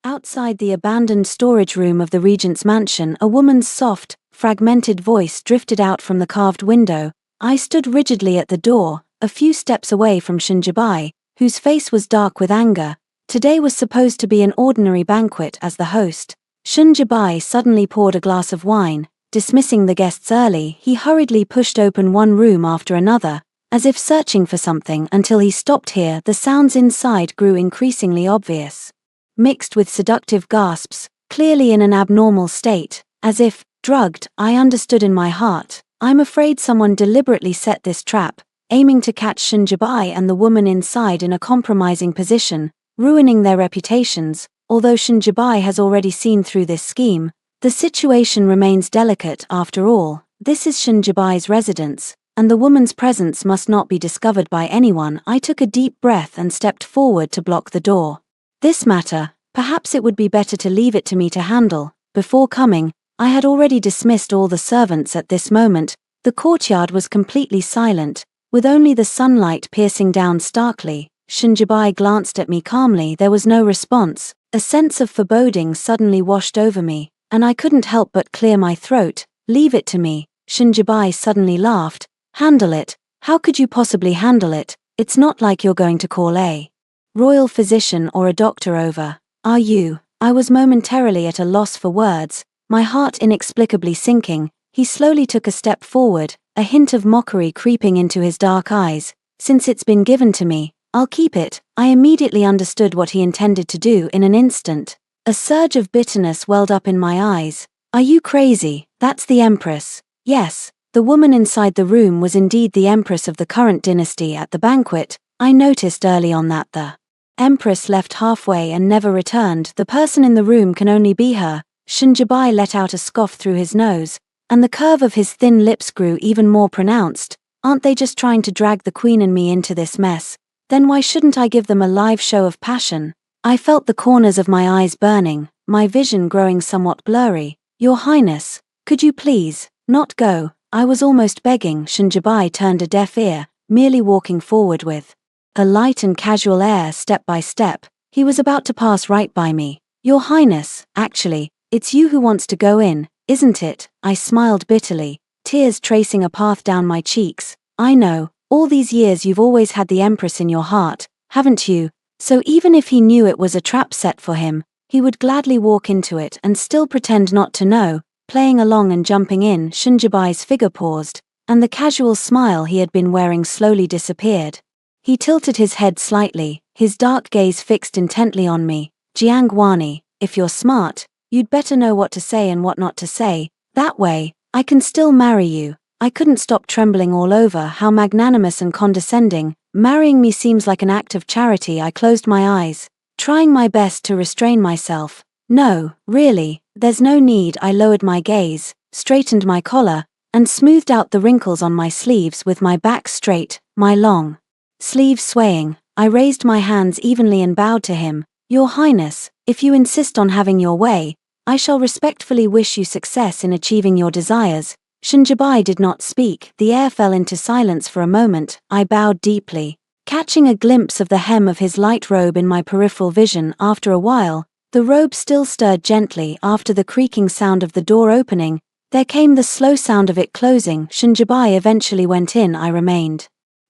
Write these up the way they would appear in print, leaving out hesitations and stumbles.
Outside the abandoned storage room of the regent's mansion, a woman's soft, fragmented voice drifted out from the carved window. I stood rigidly at the door, a few steps away from Shinjibai, whose face was dark with anger. Today was supposed to be an ordinary banquet as the host. Shinjibai suddenly poured a glass of wine. Dismissing the guests early, he hurriedly pushed open one room after another, as if searching for something until he stopped here. The sounds inside grew increasingly obvious. Mixed with seductive gasps, clearly in an abnormal state, as if drugged. I understood in my heart, I'm afraid someone deliberately set this trap, aiming to catch Shinjibai and the woman inside in a compromising position, ruining their reputations. Although Shinjibai has already seen through this scheme, the situation remains delicate. After all, this is Shinjibai's residence, and the woman's presence must not be discovered by anyone. I took a deep breath and stepped forward to block the door. This matter, perhaps it would be better to leave it to me to handle. Before coming, I had already dismissed all the servants. At this moment, the courtyard was completely silent, with only the sunlight piercing down starkly. Shinjibai glanced at me calmly. There was no response. A sense of foreboding suddenly washed over me, and I couldn't help but clear my throat. Leave it to me. Shinjibai suddenly laughed. Handle it? How could you possibly handle it? It's not like you're going to call a royal physician or a doctor over, are you? I was momentarily at a loss for words, my heart inexplicably sinking. He slowly took a step forward, a hint of mockery creeping into his dark eyes. Since it's been given to me, I'll keep it. I immediately understood what he intended to do in an instant. A surge of bitterness welled up in my eyes. Are you crazy? That's the Empress. Yes, the woman inside the room was indeed the Empress of the current dynasty. At the banquet, I noticed early on that the Empress left halfway and never returned. The person in the room can only be her. Shinjibai let out a scoff through his nose, and the curve of his thin lips grew even more pronounced. Aren't they just trying to drag the Queen and me into this mess? Then why shouldn't I give them a live show of passion? I felt the corners of my eyes burning, my vision growing somewhat blurry. Your Highness, could you please not go? I was almost begging. Shinjibai turned a deaf ear, merely walking forward with a light and casual air. Step by step, he was about to pass right by me. Your Highness, actually, it's you who wants to go in, isn't it? I smiled bitterly, tears tracing a path down my cheeks. I know, all these years you've always had the Empress in your heart, haven't you? So even if he knew it was a trap set for him, he would gladly walk into it and still pretend not to know, playing along and jumping in. Shinjibai's figure paused, and the casual smile he had been wearing slowly disappeared. He tilted his head slightly, his dark gaze fixed intently on me. Jiangwani, if you're smart, you'd better know what to say and what not to say. That way, I can still marry you. I couldn't stop trembling all over. How magnanimous and condescending. Marrying me seems like an act of charity. I closed my eyes, trying my best to restrain myself. No, really, there's no need. I lowered my gaze, straightened my collar, and smoothed out the wrinkles on my sleeves with my back straight, my long sleeves swaying. I raised my hands evenly and bowed to him. Your Highness, if you insist on having your way, I shall respectfully wish you success in achieving your desires. Shinjibai did not speak. The air fell into silence for a moment. I bowed deeply, catching a glimpse of the hem of his light robe in my peripheral vision. After a while, the robe still stirred gently. After the creaking sound of the door opening, there came the slow sound of it closing. Shinjibai eventually went in. I remained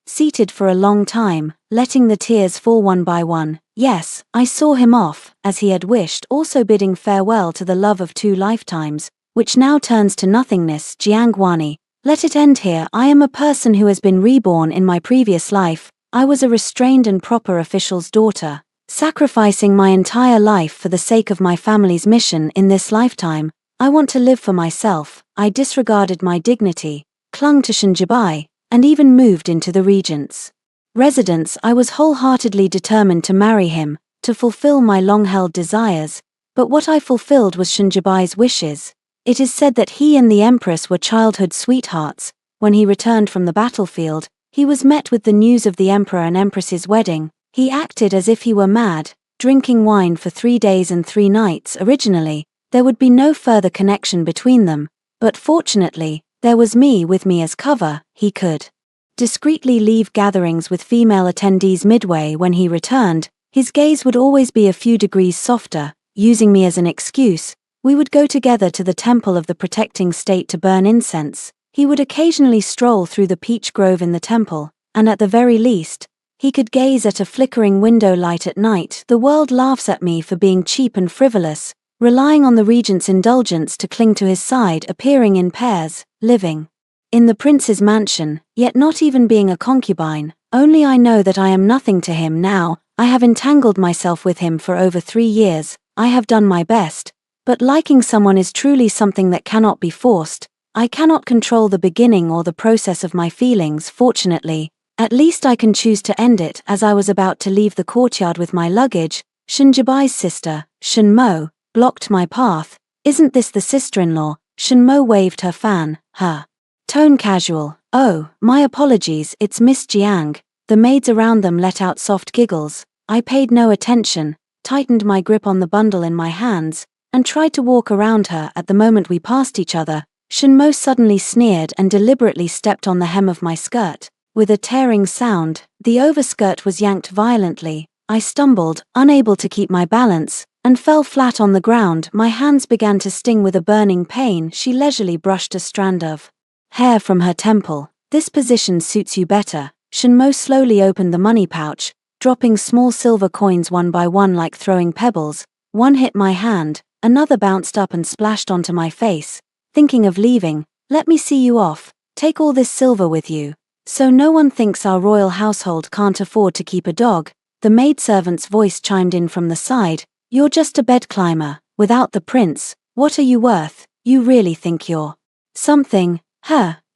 seated for a long time, letting the tears fall one by one. Yes, I saw him off, as he had wished, also bidding farewell to the love of 2 lifetimes, which now turns to nothingness. Jiangwani, let it end here. I am a person who has been reborn. In my previous life, I was a restrained and proper official's daughter, sacrificing my entire life for the sake of my family's mission. In this lifetime, I want to live for myself. I disregarded my dignity, clung to Shinjibai, and even moved into the regent's residence. I was wholeheartedly determined to marry him, to fulfill my long-held desires, but what I fulfilled was Shinjibai's wishes. It is said that he and the Empress were childhood sweethearts. When he returned from the battlefield, he was met with the news of the Emperor and Empress's wedding. He acted as if he were mad, drinking wine for 3 days and 3 nights. Originally, there would be no further connection between them, but fortunately, there was me with me as cover. He could discreetly leave gatherings with female attendees midway. When he returned, his gaze would always be a few degrees softer, using me as an excuse. We would go together to the temple of the protecting state to burn incense. He would occasionally stroll through the peach grove in the temple, and at the very least, he could gaze at a flickering window light at night. The world laughs at me for being cheap and frivolous, relying on the regent's indulgence to cling to his side, appearing in pairs, living in the prince's mansion, yet not even being a concubine. Only I know that I am nothing to him now. I have entangled myself with him for over 3 years. I have done my best, but liking someone is truly something that cannot be forced. I cannot control the beginning or the process of my feelings. Fortunately, at least I can choose to end it. As I was about to leave the courtyard with my luggage, Shinjibai's sister, Shinmo, blocked my path. Isn't this the sister-in-law? Shinmo waved her fan, her tone casual. Oh, my apologies, it's Miss Jiang. The maids around them let out soft giggles. I paid no attention, tightened my grip on the bundle in my hands, and tried to walk around her. At the moment we passed each other, Shinmo suddenly sneered and deliberately stepped on the hem of my skirt. With a tearing sound, the overskirt was yanked violently. I stumbled, unable to keep my balance, and fell flat on the ground. My hands began to sting with a burning pain. She leisurely brushed a strand of hair from her temple. This position suits you better. Shinmo slowly opened the money pouch, dropping small silver coins one by one like throwing pebbles. One hit my hand, another bounced up and splashed onto my face. Thinking of leaving? Let me see you off. Take all this silver with you. So no one thinks our royal household can't afford to keep a dog. The maidservant's voice chimed in from the side. You're just a bed climber. Without the prince, what are you worth? You really think you're something?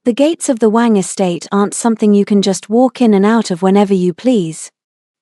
The gates of the Wang estate aren't something you can just walk in and out of whenever you please.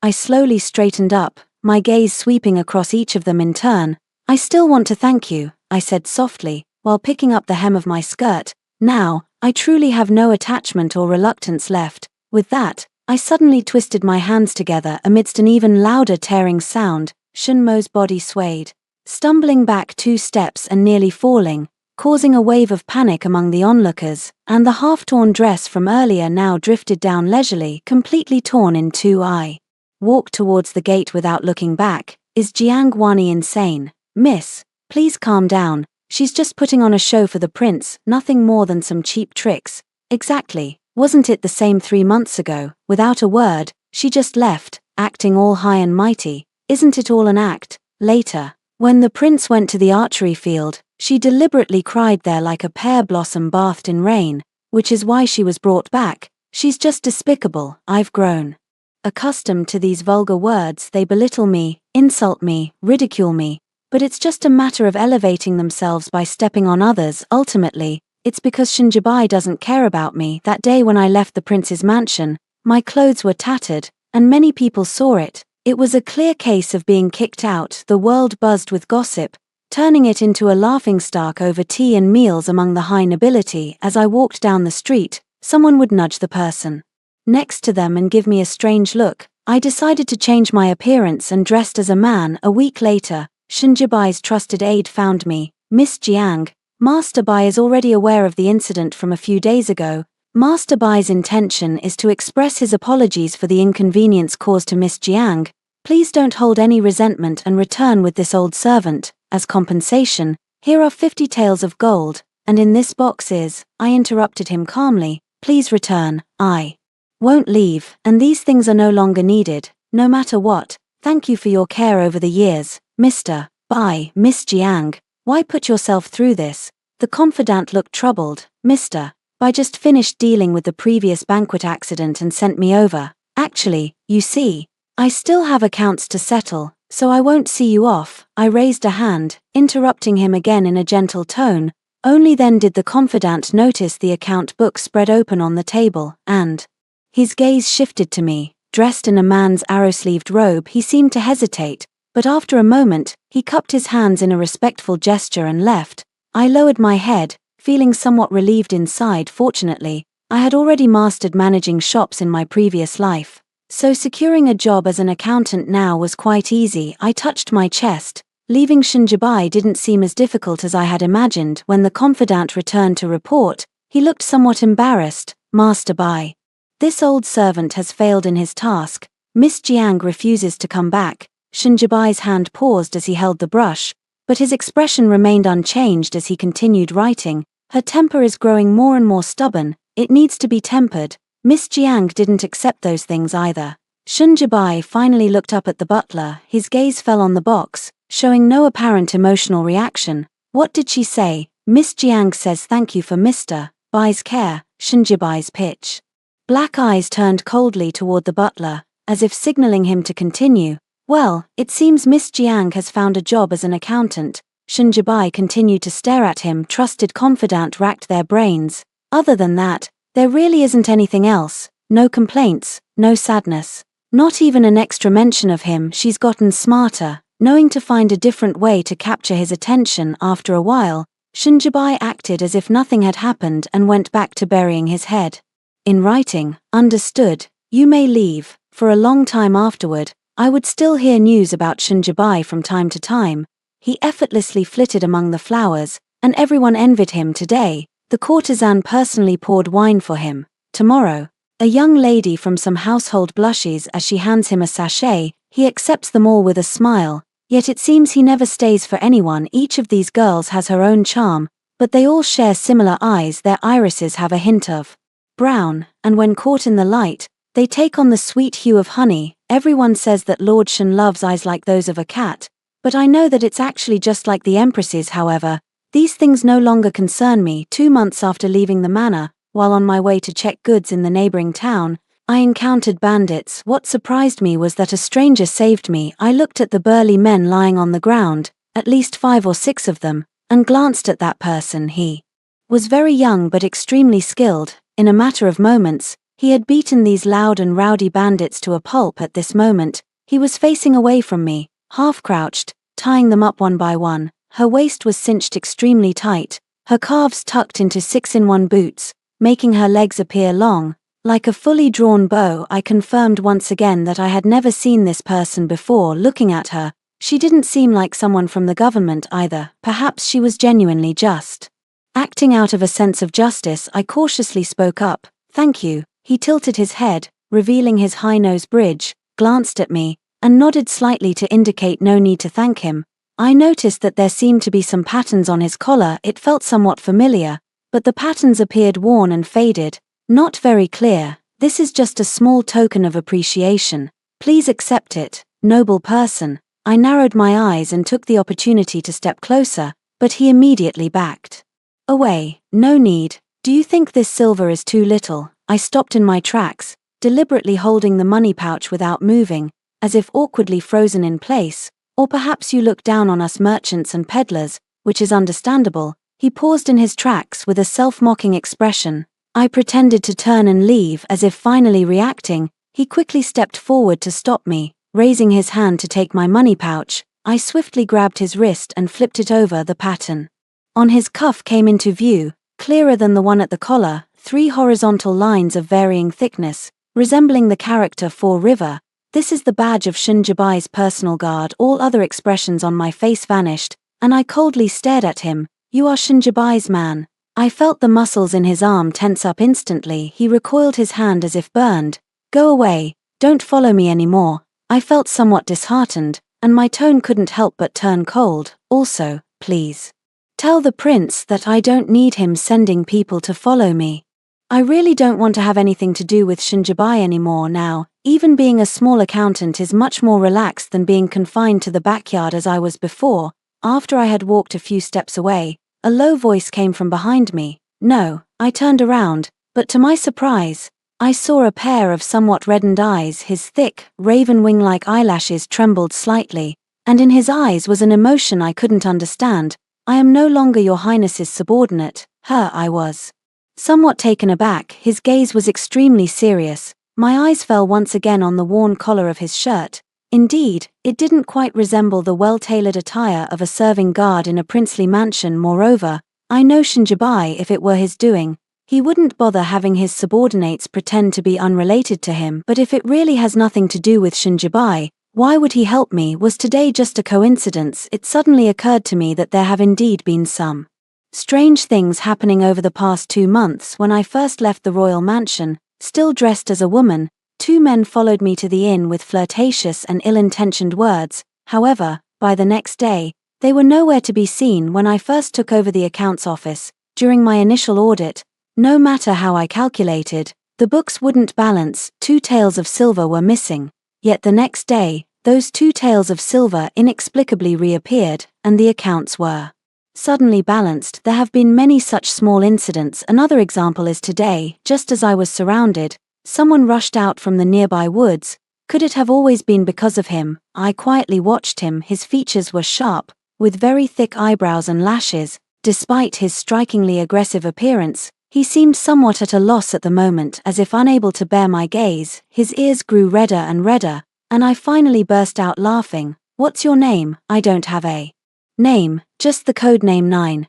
I slowly straightened up, my gaze sweeping across each of them in turn. I still want to thank you, I said softly, while picking up the hem of my skirt. Now, I truly have no attachment or reluctance left. With that, I suddenly twisted my hands together amidst an even louder tearing sound. Shinmo's body swayed, stumbling back 2 steps and nearly falling, causing a wave of panic among the onlookers, and the half-torn dress from earlier now drifted down leisurely, completely torn in 2. I walked towards the gate without looking back. Is Jiang Guani insane? Miss, please calm down. She's just putting on a show for the prince, nothing more than some cheap tricks. Exactly. Wasn't it the same 3 months ago? Without a word, she just left, acting all high and mighty. Isn't it all an act? Later, when the prince went to the archery field, she deliberately cried there like a pear blossom bathed in rain, which is why she was brought back. She's just despicable. I've grown accustomed to these vulgar words. They belittle me, insult me, ridicule me, but it's just a matter of elevating themselves by stepping on others. Ultimately, it's because Shinjibai doesn't care about me. That day when I left the prince's mansion, my clothes were tattered, and many people saw it. It was a clear case of being kicked out. The world buzzed with gossip, turning it into a laughingstock over tea and meals among the high nobility. As I walked down the street, someone would nudge the person next to them and give me a strange look. I decided to change my appearance and dressed as a man. A week later, Shinjibai's trusted aide found me. Miss Jiang, Master Bai is already aware of the incident from a few days ago. Master Bai's intention is to express his apologies for the inconvenience caused to Miss Jiang. Please don't hold any resentment and return with this old servant. As compensation, here are 50 taels of gold, and in this box is. I interrupted him calmly. Please return. I won't leave, and these things are no longer needed, no matter what. Thank you for your care over the years, Mr. Bai. Miss Jiang, why put yourself through this? The confidant looked troubled. Mr. Bai just finished dealing with the previous banquet accident and sent me over. Actually, you see, I still have accounts to settle, so I won't see you off. I raised a hand, interrupting him again in a gentle tone. Only then did the confidant notice the account book spread open on the table, and his gaze shifted to me. Dressed in a man's arrow-sleeved robe, he seemed to hesitate, but after a moment, he cupped his hands in a respectful gesture and left. I lowered my head, feeling somewhat relieved inside. Fortunately, I had already mastered managing shops in my previous life, so securing a job as an accountant now was quite easy. I touched my chest. Leaving Shinjibai didn't seem as difficult as I had imagined. When the confidant returned to report, he looked somewhat embarrassed. Master Bai, this old servant has failed in his task. Miss Jiang refuses to come back. Shinjibai's hand paused as he held the brush, but his expression remained unchanged as he continued writing. Her temper is growing more and more stubborn, it needs to be tempered. Miss Jiang didn't accept those things either. Shinjibai finally looked up at the butler, his gaze fell on the box, showing no apparent emotional reaction. What did she say? Miss Jiang says thank you for Mr. Bai's care, Shinjibai's pitch. Black eyes turned coldly toward the butler, as if signaling him to continue. Well, it seems Miss Jiang has found a job as an accountant. Shinjibai continued to stare at him. Trusted confidant racked their brains. Other than that, there really isn't anything else. No complaints, no sadness. Not even an extra mention of him. She's gotten smarter, knowing to find a different way to capture his attention. After a while, Shinjibai acted as if nothing had happened and went back to burying his head in writing. Understood. You may leave. For a long time afterward, I would still hear news about Shinjibai from time to time. He effortlessly flitted among the flowers, and everyone envied him. Today, the courtesan personally poured wine for him. Tomorrow, a young lady from some household blushes as she hands him a sachet. He accepts them all with a smile, yet it seems he never stays for anyone. Each of these girls has her own charm, but they all share similar eyes. Their irises have a hint of brown, and when caught in the light, they take on the sweet hue of honey. Everyone says that Lord Shen loves eyes like those of a cat, but I know that it's actually just like the Empress's. However, these things no longer concern me. 2 months after leaving the manor, while on my way to check goods in the neighboring town, I encountered bandits. What surprised me was that a stranger saved me. I looked at the burly men lying on the ground, at least 5 or 6 of them, and glanced at that person. He was very young but extremely skilled. In a matter of moments, he had beaten these loud and rowdy bandits to a pulp. At this moment, he was facing away from me, half-crouched, tying them up one by one. Her waist was cinched extremely tight, her calves tucked into 6-in-1 boots, making her legs appear long, like a fully drawn bow. I confirmed once again that I had never seen this person before. Looking at her, she didn't seem like someone from the government either. Perhaps she was genuinely just acting out of a sense of justice. I cautiously spoke up. Thank you. He tilted his head, revealing his high nose bridge, glanced at me, and nodded slightly to indicate no need to thank him. I noticed that there seemed to be some patterns on his collar. It felt somewhat familiar, but the patterns appeared worn and faded, not very clear. This is just a small token of appreciation. Please accept it, noble person. I narrowed my eyes and took the opportunity to step closer, but he immediately backed away. No need. Do you think this silver is too little? I stopped in my tracks, deliberately holding the money pouch without moving, as if awkwardly frozen in place. Or perhaps you look down on us merchants and peddlers, which is understandable. He paused in his tracks with a self-mocking expression. I pretended to turn and leave. As if finally reacting, he quickly stepped forward to stop me. Raising his hand to take my money pouch, I swiftly grabbed his wrist and flipped it over. The pattern on his cuff came into view, clearer than the one at the collar, 3 horizontal lines of varying thickness, resembling the character for River. This is the badge of Shinjibai's personal guard. All other expressions on my face vanished, and I coldly stared at him. You are Shinjibai's man. I felt the muscles in his arm tense up instantly. He recoiled his hand as if burned. Go away, don't follow me anymore. I felt somewhat disheartened, and my tone couldn't help but turn cold. Also, please tell the prince that I don't need him sending people to follow me. I really don't want to have anything to do with Shinjibai anymore now. Even being a small accountant is much more relaxed than being confined to the backyard as I was before. After I had walked a few steps away, a low voice came from behind me. No, I turned around, but to my surprise, I saw a pair of somewhat reddened eyes. His thick, raven wing-like eyelashes trembled slightly, and in his eyes was an emotion I couldn't understand. I am no longer your highness's subordinate. I was somewhat taken aback. His gaze was extremely serious. My eyes fell once again on the worn collar of his shirt. Indeed, it didn't quite resemble the well-tailored attire of a serving guard in a princely mansion. Moreover, I know Shinjibai. If it were his doing, he wouldn't bother having his subordinates pretend to be unrelated to him. But if it really has nothing to do with Shinjibai, why would he help me? Was today just a coincidence? It suddenly occurred to me that there have indeed been some strange things happening over the past 2 months. When I first left the royal mansion, still dressed as a woman, 2 men followed me to the inn with flirtatious and ill-intentioned words. However, by the next day, they were nowhere to be seen. When I first took over the accounts office, during my initial audit, no matter how I calculated, the books wouldn't balance. 2 taels of silver were missing. Yet the next day, those 2 taels of silver inexplicably reappeared, and the accounts were suddenly balanced. There have been many such small incidents. Another example is today, just as I was surrounded, someone rushed out from the nearby woods. Could it have always been because of him? I quietly watched him. His features were sharp, with very thick eyebrows and lashes. Despite his strikingly aggressive appearance, he seemed somewhat at a loss at the moment, as if unable to bear my gaze. His ears grew redder and redder, and I finally burst out laughing. "What's your name?" "I don't have a name, just the code name 9.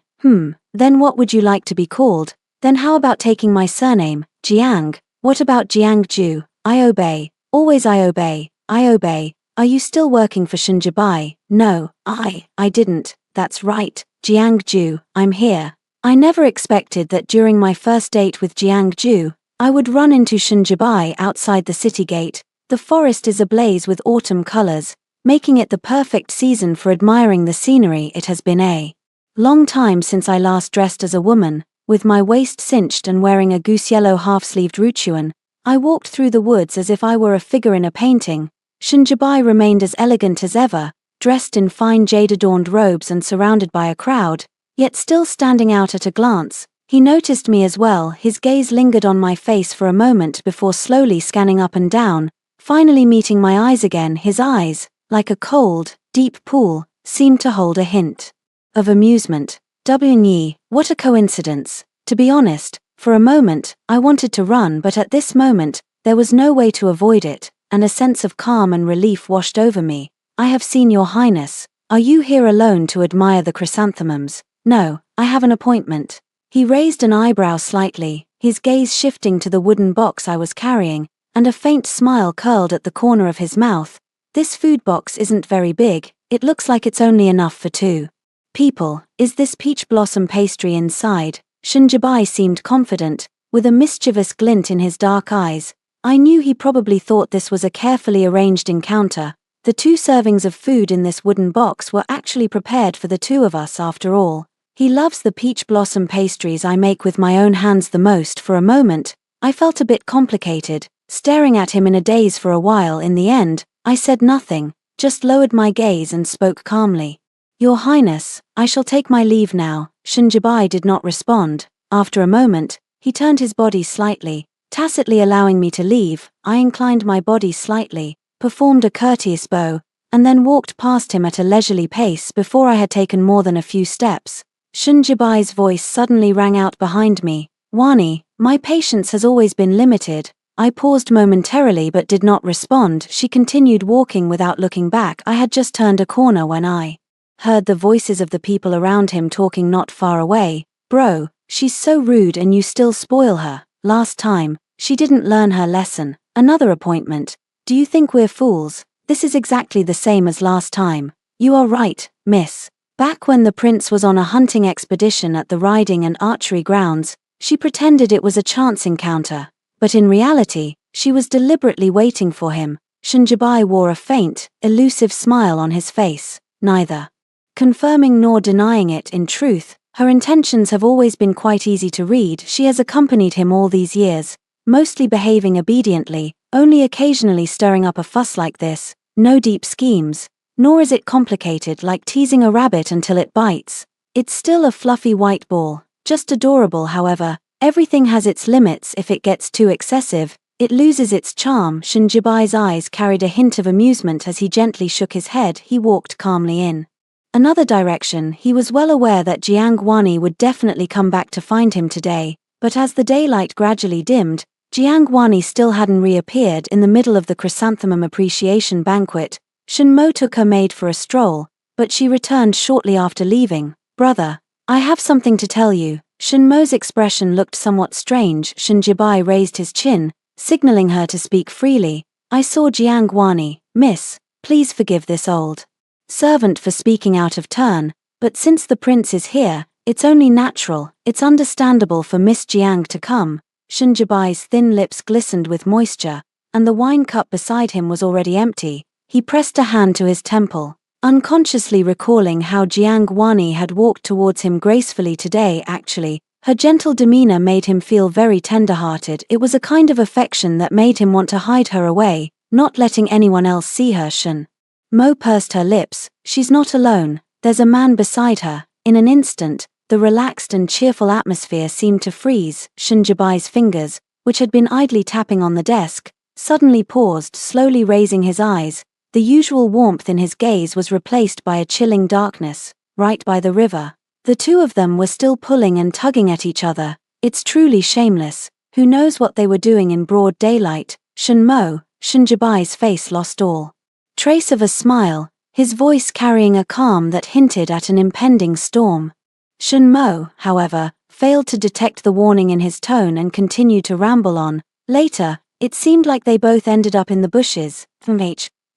Then what would you like to be called?" "Then how about taking my surname, Jiang?" "What about Jiang Ju?" "I obey. Always I obey. I obey. Are you still working for Shinjibai?" "No, I didn't." "That's right, Jiang Ju, I'm here." I never expected that during my first date with Jiang Ju, I would run into Shinjibai outside the city gate. The forest is ablaze with autumn colors, making it the perfect season for admiring the scenery. It has been a long time since I last dressed as a woman, with my waist cinched and wearing a goose-yellow half-sleeved ruchuan. I walked through the woods as if I were a figure in a painting. Shinjibai remained as elegant as ever, dressed in fine jade-adorned robes and surrounded by a crowd, yet still standing out at a glance. He noticed me as well. His gaze lingered on my face for a moment before slowly scanning up and down, finally meeting my eyes again. His eyes, like a cold, deep pool, seemed to hold a hint of amusement. "W, what a coincidence." To be honest, for a moment, I wanted to run, but at this moment, there was no way to avoid it, and a sense of calm and relief washed over me. "I have seen your highness. Are you here alone to admire the chrysanthemums?" "No, I have an appointment." He raised an eyebrow slightly, his gaze shifting to the wooden box I was carrying, and a faint smile curled at the corner of his mouth. "This food box isn't very big. It looks like it's only enough for 2 people. Is this peach blossom pastry inside?" Shinjibai seemed confident, with a mischievous glint in his dark eyes. I knew he probably thought this was a carefully arranged encounter. The 2 servings of food in this wooden box were actually prepared for the 2 of us after all. He loves the peach blossom pastries I make with my own hands the most. For a moment, I felt a bit complicated, staring at him in a daze for a while. In the end, I said nothing, just lowered my gaze and spoke calmly. "Your Highness, I shall take my leave now." Shinjibai did not respond. After a moment, he turned his body slightly, tacitly allowing me to leave. I inclined my body slightly, performed a courteous bow, and then walked past him at a leisurely pace. Before I had taken more than a few steps, Shinjibai's voice suddenly rang out behind me. "Wani, my patience has always been limited." I paused momentarily but did not respond. She continued walking without looking back. I had just turned a corner when I heard the voices of the people around him talking not far away. "Bro, she's so rude and you still spoil her. Last time, she didn't learn her lesson." "Another appointment. Do you think we're fools? This is exactly the same as last time." "You are right, miss." Back when the prince was on a hunting expedition at the riding and archery grounds, she pretended it was a chance encounter. But in reality, she was deliberately waiting for him. Shinjibai wore a faint, elusive smile on his face, neither confirming nor denying it. In truth, her intentions have always been quite easy to read. She has accompanied him all these years, mostly behaving obediently, only occasionally stirring up a fuss like this. No deep schemes, nor is it complicated like teasing a rabbit until it bites. It's still a fluffy white ball, just adorable. However, everything has its limits. If it gets too excessive, it loses its charm. Shinjibai's eyes carried a hint of amusement as he gently shook his head. He walked calmly in another direction. He was well aware that Jiang Wani would definitely come back to find him today, but as the daylight gradually dimmed, Jiang Wani still hadn't reappeared. In the middle of the chrysanthemum appreciation banquet, Shinmo took her maid for a stroll, but she returned shortly after leaving. "Brother, I have something to tell you." Shinmo's expression looked somewhat strange. Shinjibai raised his chin, signaling her to speak freely. "I saw Jiang Wani. Miss, please forgive this old servant for speaking out of turn, but since the prince is here, it's only natural, it's understandable for Miss Jiang to come." Shinjibai's thin lips glistened with moisture. and the wine cup beside him was already empty. He pressed a hand to his temple, unconsciously recalling how Jiang Guani had walked towards him gracefully today. Actually, her gentle demeanor made him feel very tender-hearted. It was a kind of affection that made him want to hide her away, not letting anyone else see her. Shen Mo pursed her lips. She's not alone, there's a man beside her. In an instant, the relaxed and cheerful atmosphere seemed to freeze. Shen Jibai's fingers, which had been idly tapping on the desk, suddenly paused, slowly raising his eyes. The usual warmth in his gaze was replaced by a chilling darkness. Right by the river, the two of them were still pulling and tugging at each other. It's truly shameless. Who knows what they were doing in broad daylight? Shen Jibai's face lost all trace of a smile, his voice carrying a calm that hinted at an impending storm. Shen Mo, however, failed to detect the warning in his tone and continued to ramble on. Later, it seemed like they both ended up in the bushes,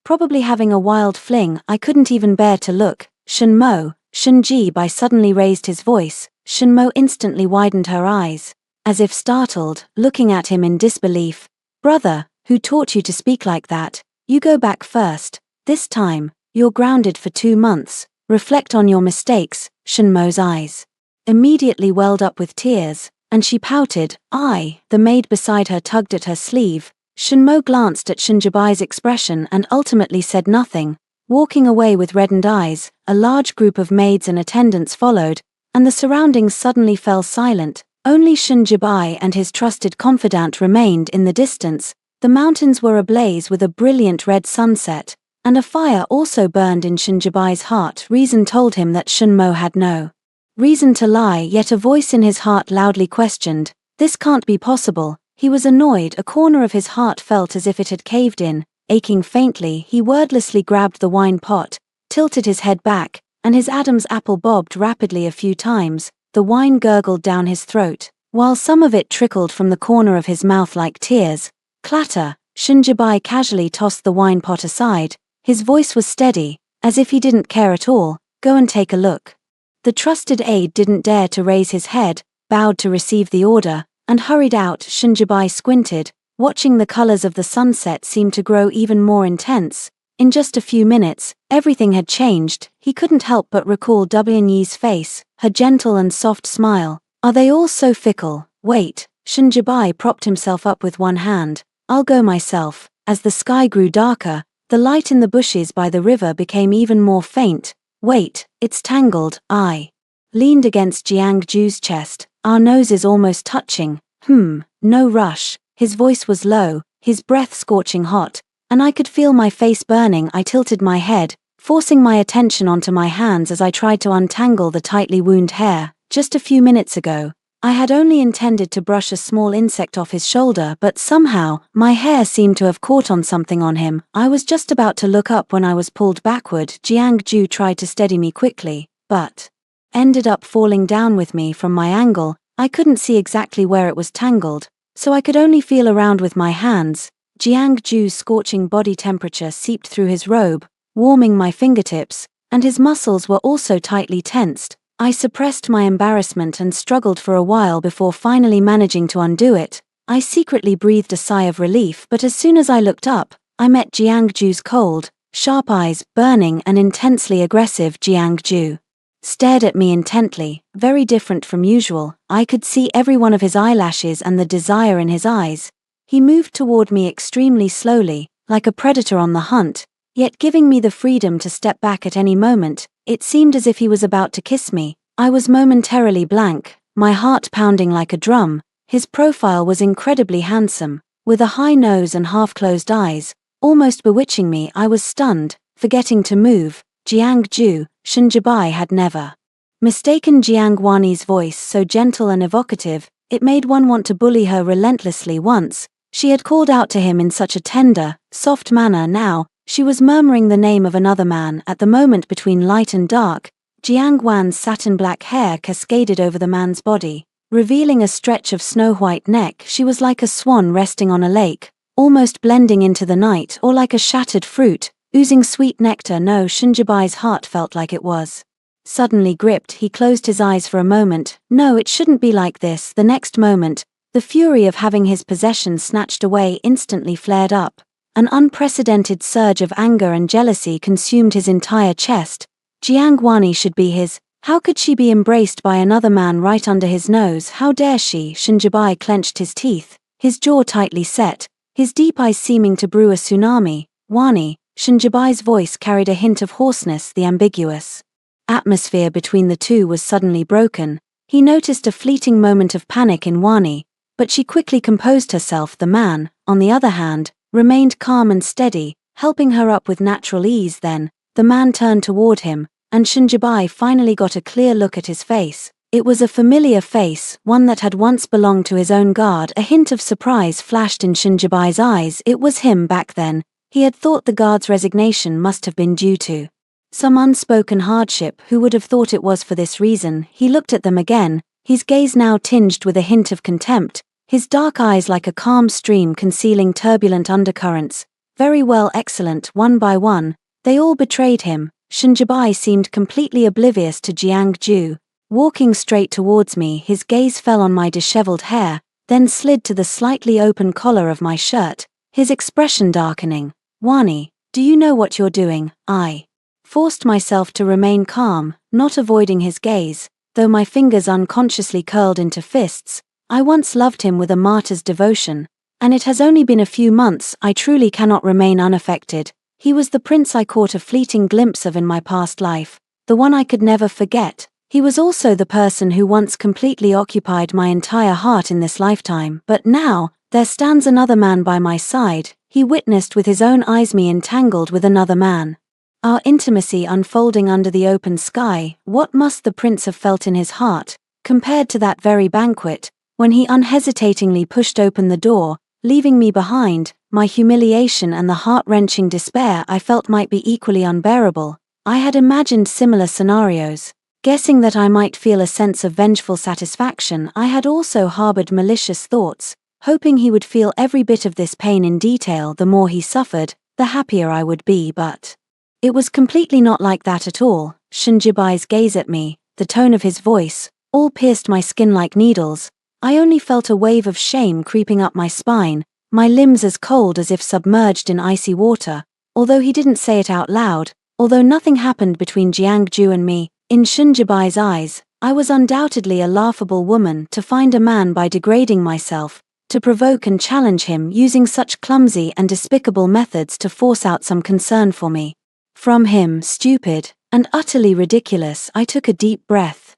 probably having a wild fling. I couldn't even bear to look. Shen Jibai suddenly raised his voice. Shen Mo instantly widened her eyes, as if startled, looking at him in disbelief. Brother, who taught you to speak like that? You go back first. This time, you're grounded for 2 months. Reflect on your mistakes. Shen Mo's eyes immediately welled up with tears, and she pouted. The maid beside her tugged at her sleeve. Shen Mo glanced at Shen Jibai's expression and ultimately said nothing, walking away with reddened eyes. A large group of maids and attendants followed, and the surroundings suddenly fell silent. Only Shen Jibai and his trusted confidant remained in the distance. The mountains were ablaze with a brilliant red sunset, and a fire also burned in Shen Jibai's heart. Reason told him that Shen Mo had no reason to lie, yet a voice in his heart loudly questioned, this can't be possible. He was annoyed. A corner of his heart felt as if it had caved in. Aching faintly, he wordlessly grabbed the wine pot, tilted his head back, and his Adam's apple bobbed rapidly a few times. The wine gurgled down his throat, while some of it trickled from the corner of his mouth like tears. Clatter! Shen Jibai casually tossed the wine pot aside. His voice was steady, as if he didn't care at all. Go and take a look. The trusted aide didn't dare to raise his head, bowed to receive the order, and hurried out. Shen Jibai squinted, watching the colors of the sunset seem to grow even more intense. In just a few minutes, everything had changed. He couldn't help but recall W's face, her gentle and soft smile. Are they all so fickle? Wait. Shen Jibai propped himself up with one hand. I'll go myself. As the sky grew darker, the light in the bushes by the river became even more faint. Wait, it's tangled. I leaned against Jiang Ju's chest, our noses almost touching. No rush. His voice was low, his breath scorching hot, and I could feel my face burning. I tilted my head, forcing my attention onto my hands as I tried to untangle the tightly wound hair. Just a few minutes ago, I had only intended to brush a small insect off his shoulder, but somehow, my hair seemed to have caught on something on him. I was just about to look up when I was pulled backward. Jiang Ju tried to steady me quickly, but ended up falling down with me from my angle. I couldn't see exactly where it was tangled, so I could only feel around with my hands. Jiang Ju's scorching body temperature seeped through his robe, warming my fingertips, and his muscles were also tightly tensed. I suppressed my embarrassment and struggled for a while before finally managing to undo it. I secretly breathed a sigh of relief, but as soon as I looked up, I met Jiang Ju's cold, sharp eyes, burning and intensely aggressive. Jiang Ju stared at me intently, very different from usual. I could see every one of his eyelashes and the desire in his eyes. He moved toward me extremely slowly, like a predator on the hunt, yet giving me the freedom to step back at any moment. It seemed as if he was about to kiss me. I was momentarily blank, my heart pounding like a drum. His profile was incredibly handsome, with a high nose and half-closed eyes, almost bewitching me. I was stunned, forgetting to move. Jiang Ju, Shen Jibai had never mistaken Jiang Guani's voice, so gentle and evocative, it made one want to bully her relentlessly. Once, she had called out to him in such a tender, soft manner. Now, she was murmuring the name of another man. At the moment between light and dark, Jiang Guan's satin-black hair cascaded over the man's body, revealing a stretch of snow-white neck. She was like a swan resting on a lake, almost blending into the night, or like a shattered fruit, oozing sweet nectar. No, Shen Jibai's heart felt like it was suddenly gripped. He closed his eyes for a moment. No, it shouldn't be like this. The next moment, The fury of having his possessions snatched away instantly flared up. An unprecedented surge of anger and jealousy consumed his entire chest. Jiang Guani should be his. How could she be embraced by another man right under his nose? How dare she? Shinjibai clenched his teeth, his jaw tightly set, his deep eyes seeming to brew a tsunami. Wani, Shinjibai's voice carried a hint of hoarseness. The ambiguous atmosphere between the two was suddenly broken. He noticed a fleeting moment of panic in Wani, but she quickly composed herself. The man, on the other hand, remained calm and steady, helping her up with natural ease. Then, the man turned toward him, and Shinjibai finally got a clear look at his face. It was a familiar face, one that had once belonged to his own guard. A hint of surprise flashed in Shinjibai's eyes. It was him back then. He had thought the guard's resignation must have been due to some unspoken hardship. Who would have thought it was for this reason? He looked at them again, his gaze now tinged with a hint of contempt, his dark eyes like a calm stream concealing turbulent undercurrents. Very well, excellent. One by one, they all betrayed him. Shinjibai seemed completely oblivious to Jiang Ju. Walking straight towards me, his gaze fell on my disheveled hair, then slid to the slightly open collar of my shirt, his expression darkening. Wani, do you know what you're doing? I forced myself to remain calm, not avoiding his gaze, though my fingers unconsciously curled into fists. I once loved him with a martyr's devotion, and it has only been a few months. I truly cannot remain unaffected. He was the prince I caught a fleeting glimpse of in my past life, the one I could never forget. He was also the person who once completely occupied my entire heart in this lifetime. But now, there stands another man by my side. He witnessed with his own eyes me entangled with another man. Our intimacy unfolding under the open sky. What must the prince have felt in his heart, compared to that very banquet, when he unhesitatingly pushed open the door, leaving me behind? My humiliation and the heart-wrenching despair I felt might be equally unbearable. I had imagined similar scenarios. Guessing that I might feel a sense of vengeful satisfaction, I had also harbored malicious thoughts, hoping he would feel every bit of this pain in detail. The more he suffered, the happier I would be, but it was completely not like that at all. Shinjibai's gaze at me, the tone of his voice, all pierced my skin like needles. I only felt a wave of shame creeping up my spine, my limbs as cold as if submerged in icy water. Although he didn't say it out loud, although nothing happened between Jiang Ju and me, in Shinjibai's eyes, I was undoubtedly a laughable woman. To find a man by degrading myself, to provoke and challenge him using such clumsy and despicable methods to force out some concern for me from him, stupid and utterly ridiculous. I took a deep breath,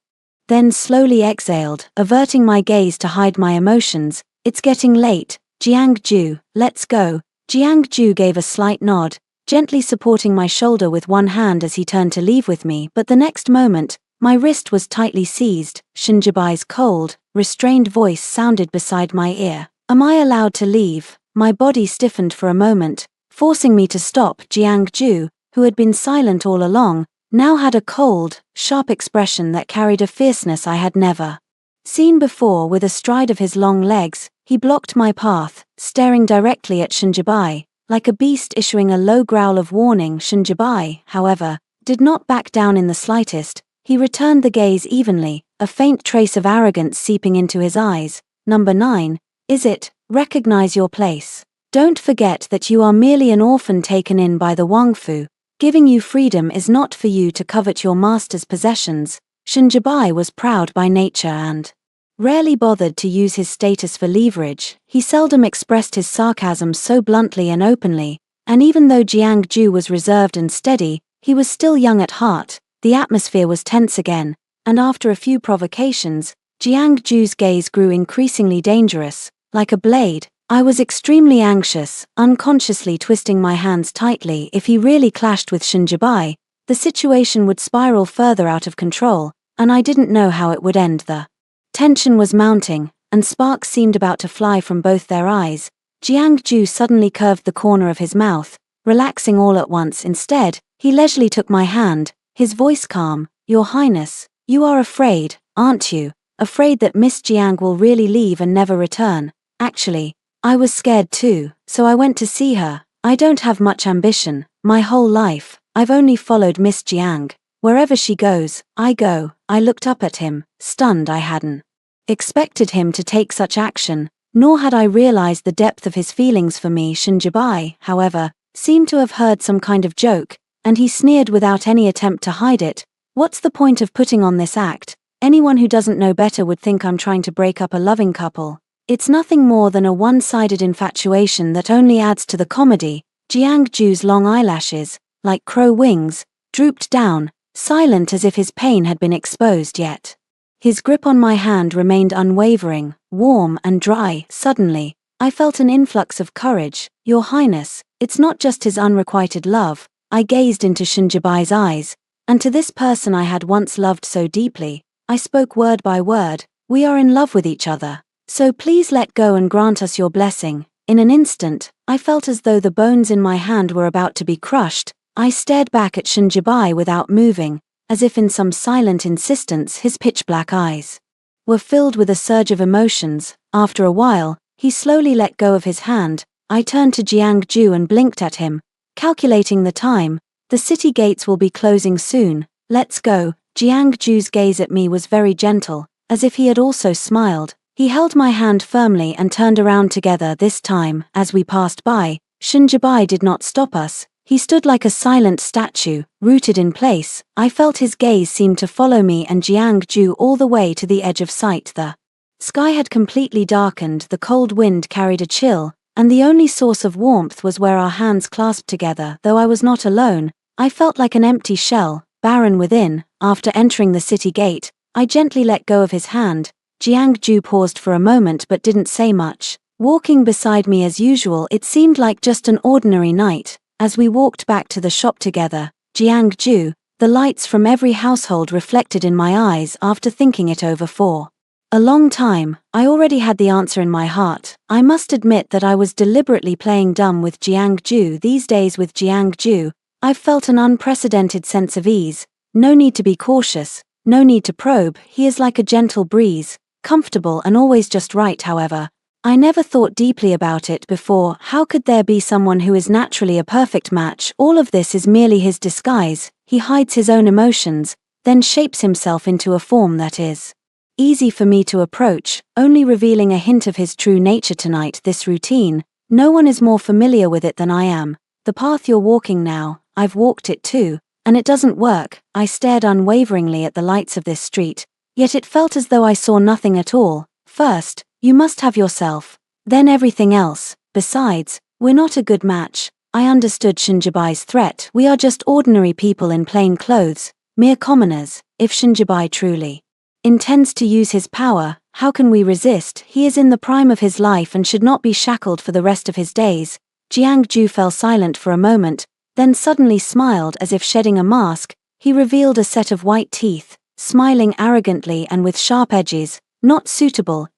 then slowly exhaled, averting my gaze to hide my emotions. It's getting late, Jiang Ju, let's go. Jiang Ju gave a slight nod, gently supporting my shoulder with one hand as he turned to leave with me, but the next moment, my wrist was tightly seized. Shinjibai's cold, restrained voice sounded beside my ear. Am I allowed to leave? My body stiffened for a moment, forcing me to stop. Jiang Ju, who had been silent all along, now had a cold, sharp expression that carried a fierceness I had never seen before. With a stride of his long legs, he blocked my path, staring directly at Shinjibai, like a beast issuing a low growl of warning. Shinjibai, however, did not back down in the slightest. He returned the gaze evenly, a faint trace of arrogance seeping into his eyes. Number 9, is it? Recognize your place. Don't forget that you are merely an orphan taken in by the Wangfu. Giving you freedom is not for you to covet your master's possessions. Shinjibai was proud by nature and rarely bothered to use his status for leverage. He seldom expressed his sarcasm so bluntly and openly, and even though Jiang Ju was reserved and steady, he was still young at heart. The atmosphere was tense again, and after a few provocations, Jiang Ju's gaze grew increasingly dangerous, like a blade. I was extremely anxious, unconsciously twisting my hands tightly. If he really clashed with Shinjibai, the situation would spiral further out of control, and I didn't know how it would end. The tension was mounting, and sparks seemed about to fly from both their eyes. Jiang Ju suddenly curved the corner of his mouth, relaxing all at once. Instead, he leisurely took my hand, his voice calm. Your Highness, you are afraid, aren't you? Afraid that Miss Jiang will really leave and never return? Actually, I was scared too, so I went to see her. I don't have much ambition. My whole life, I've only followed Miss Jiang. Wherever she goes, I go. I looked up at him, stunned. I hadn't expected him to take such action, nor had I realized the depth of his feelings for me. Shinjibai, however, seemed to have heard some kind of joke, and he sneered without any attempt to hide it. What's the point of putting on this act? Anyone who doesn't know better would think I'm trying to break up a loving couple. It's nothing more than a one-sided infatuation that only adds to the comedy. Jiangju's long eyelashes, like crow wings, drooped down, silent as if his pain had been exposed yet. His grip on my hand remained unwavering, warm and dry. Suddenly, I felt an influx of courage. Your Highness, it's not just his unrequited love. I gazed into Shinjibai's eyes, and to this person I had once loved so deeply, I spoke word by word. We are in love with each other. So please let go and grant us your blessing. In an instant, I felt as though the bones in my hand were about to be crushed. I stared back at Shinjibai without moving, as if in some silent insistence. His pitch-black eyes were filled with a surge of emotions. After a while, he slowly let go of his hand. I turned to Jiangju and blinked at him, calculating the time. The city gates will be closing soon. Let's go. Jiangju's gaze at me was very gentle, as if he had also smiled. He held my hand firmly and turned around together. This time, as we passed by, Shinjibai did not stop us. He stood like a silent statue, rooted in place. I felt his gaze seem to follow me and Jiangju all the way to the edge of sight. The sky had completely darkened, the cold wind carried a chill, and the only source of warmth was where our hands clasped together. Though I was not alone, I felt like an empty shell, barren within. After entering the city gate, I gently let go of his hand. Jiangju paused for a moment but didn't say much. Walking beside me as usual, it seemed like just an ordinary night. As we walked back to the shop together, Jiangju, the lights from every household reflected in my eyes. After thinking it over for a long time, I already had the answer in my heart. I must admit that I was deliberately playing dumb with Jiangju. These days with Jiangju, I've felt an unprecedented sense of ease. No need to be cautious, no need to probe. He is like a gentle breeze, comfortable and always just right. However, I never thought deeply about it before. How could there be someone who is naturally a perfect match? All of this is merely his disguise. He hides his own emotions, then shapes himself into a form that is easy for me to approach, only revealing a hint of his true nature tonight. This routine, no one is more familiar with it than I am. The path you're walking now, I've walked it too, and it doesn't work. I stared unwaveringly at the lights of this street, yet it felt as though I saw nothing at all. First, you must have yourself, then everything else. Besides, we're not a good match. I understood Shinjibai's threat. We are just ordinary people in plain clothes, mere commoners. If Shinjibai truly intends to use his power, how can we resist? He is in the prime of his life and should not be shackled for the rest of his days. Jiangju fell silent for a moment, then suddenly smiled as if shedding a mask. He revealed a set of white teeth, smiling arrogantly and with sharp edges. Not suitable,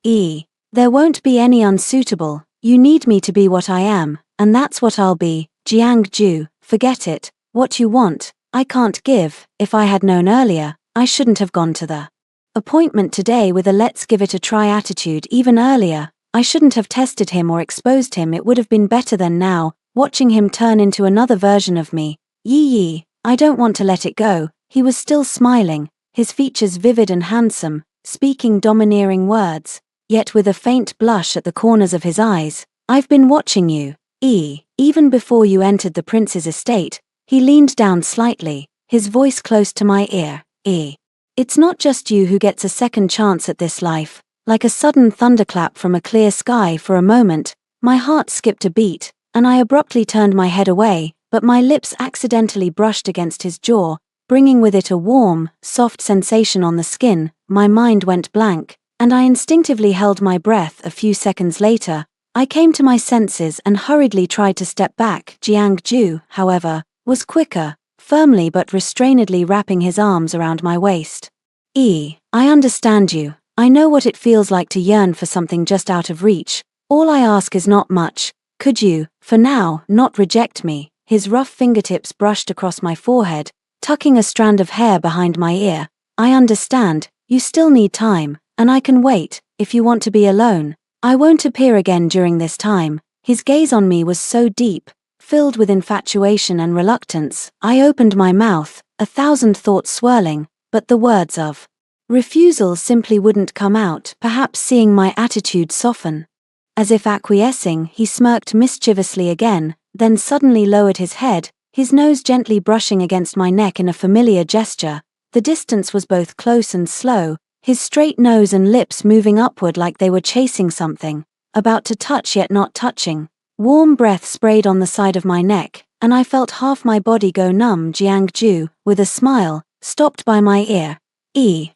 There won't be any unsuitable. You need me to be what I am, and that's what I'll be. Jiangju, forget it. What you want, I can't give. If I had known earlier, I shouldn't have gone to the appointment today with a let's give it a try attitude. Even earlier, I shouldn't have tested him or exposed him. It would have been better than now, watching him turn into another version of me. I don't want to let it go. He was still smiling, his features vivid and handsome, speaking domineering words, yet with a faint blush at the corners of his eyes. I've been watching you, even before you entered the prince's estate. He leaned down slightly, his voice close to my ear. It's not just you who gets a second chance at this life. Like a sudden thunderclap from a clear sky. For a moment, my heart skipped a beat, and I abruptly turned my head away, but my lips accidentally brushed against his jaw, bringing with it a warm, soft sensation on the skin. My mind went blank, and I instinctively held my breath. A few seconds later, I came to my senses and hurriedly tried to step back. Jiangju, however, was quicker, firmly but restrainedly wrapping his arms around my waist. I understand you. I know what it feels like to yearn for something just out of reach. All I ask is not much. Could you, for now, not reject me? His rough fingertips brushed across my forehead, tucking a strand of hair behind my ear. I understand, you still need time, and I can wait. If you want to be alone, I won't appear again during this time. His gaze on me was so deep, filled with infatuation and reluctance. I opened my mouth, 1,000 thoughts swirling, but the words of Refusal simply wouldn't come out, perhaps seeing my attitude soften. As if acquiescing, he smirked mischievously again, then suddenly lowered his head, his nose gently brushing against my neck in a familiar gesture. The distance was both close and slow, his straight nose and lips moving upward like they were chasing something, about to touch yet not touching. Warm breath sprayed on the side of my neck, and I felt half my body go numb. Jiang-Ju, with a smile, stopped by my ear.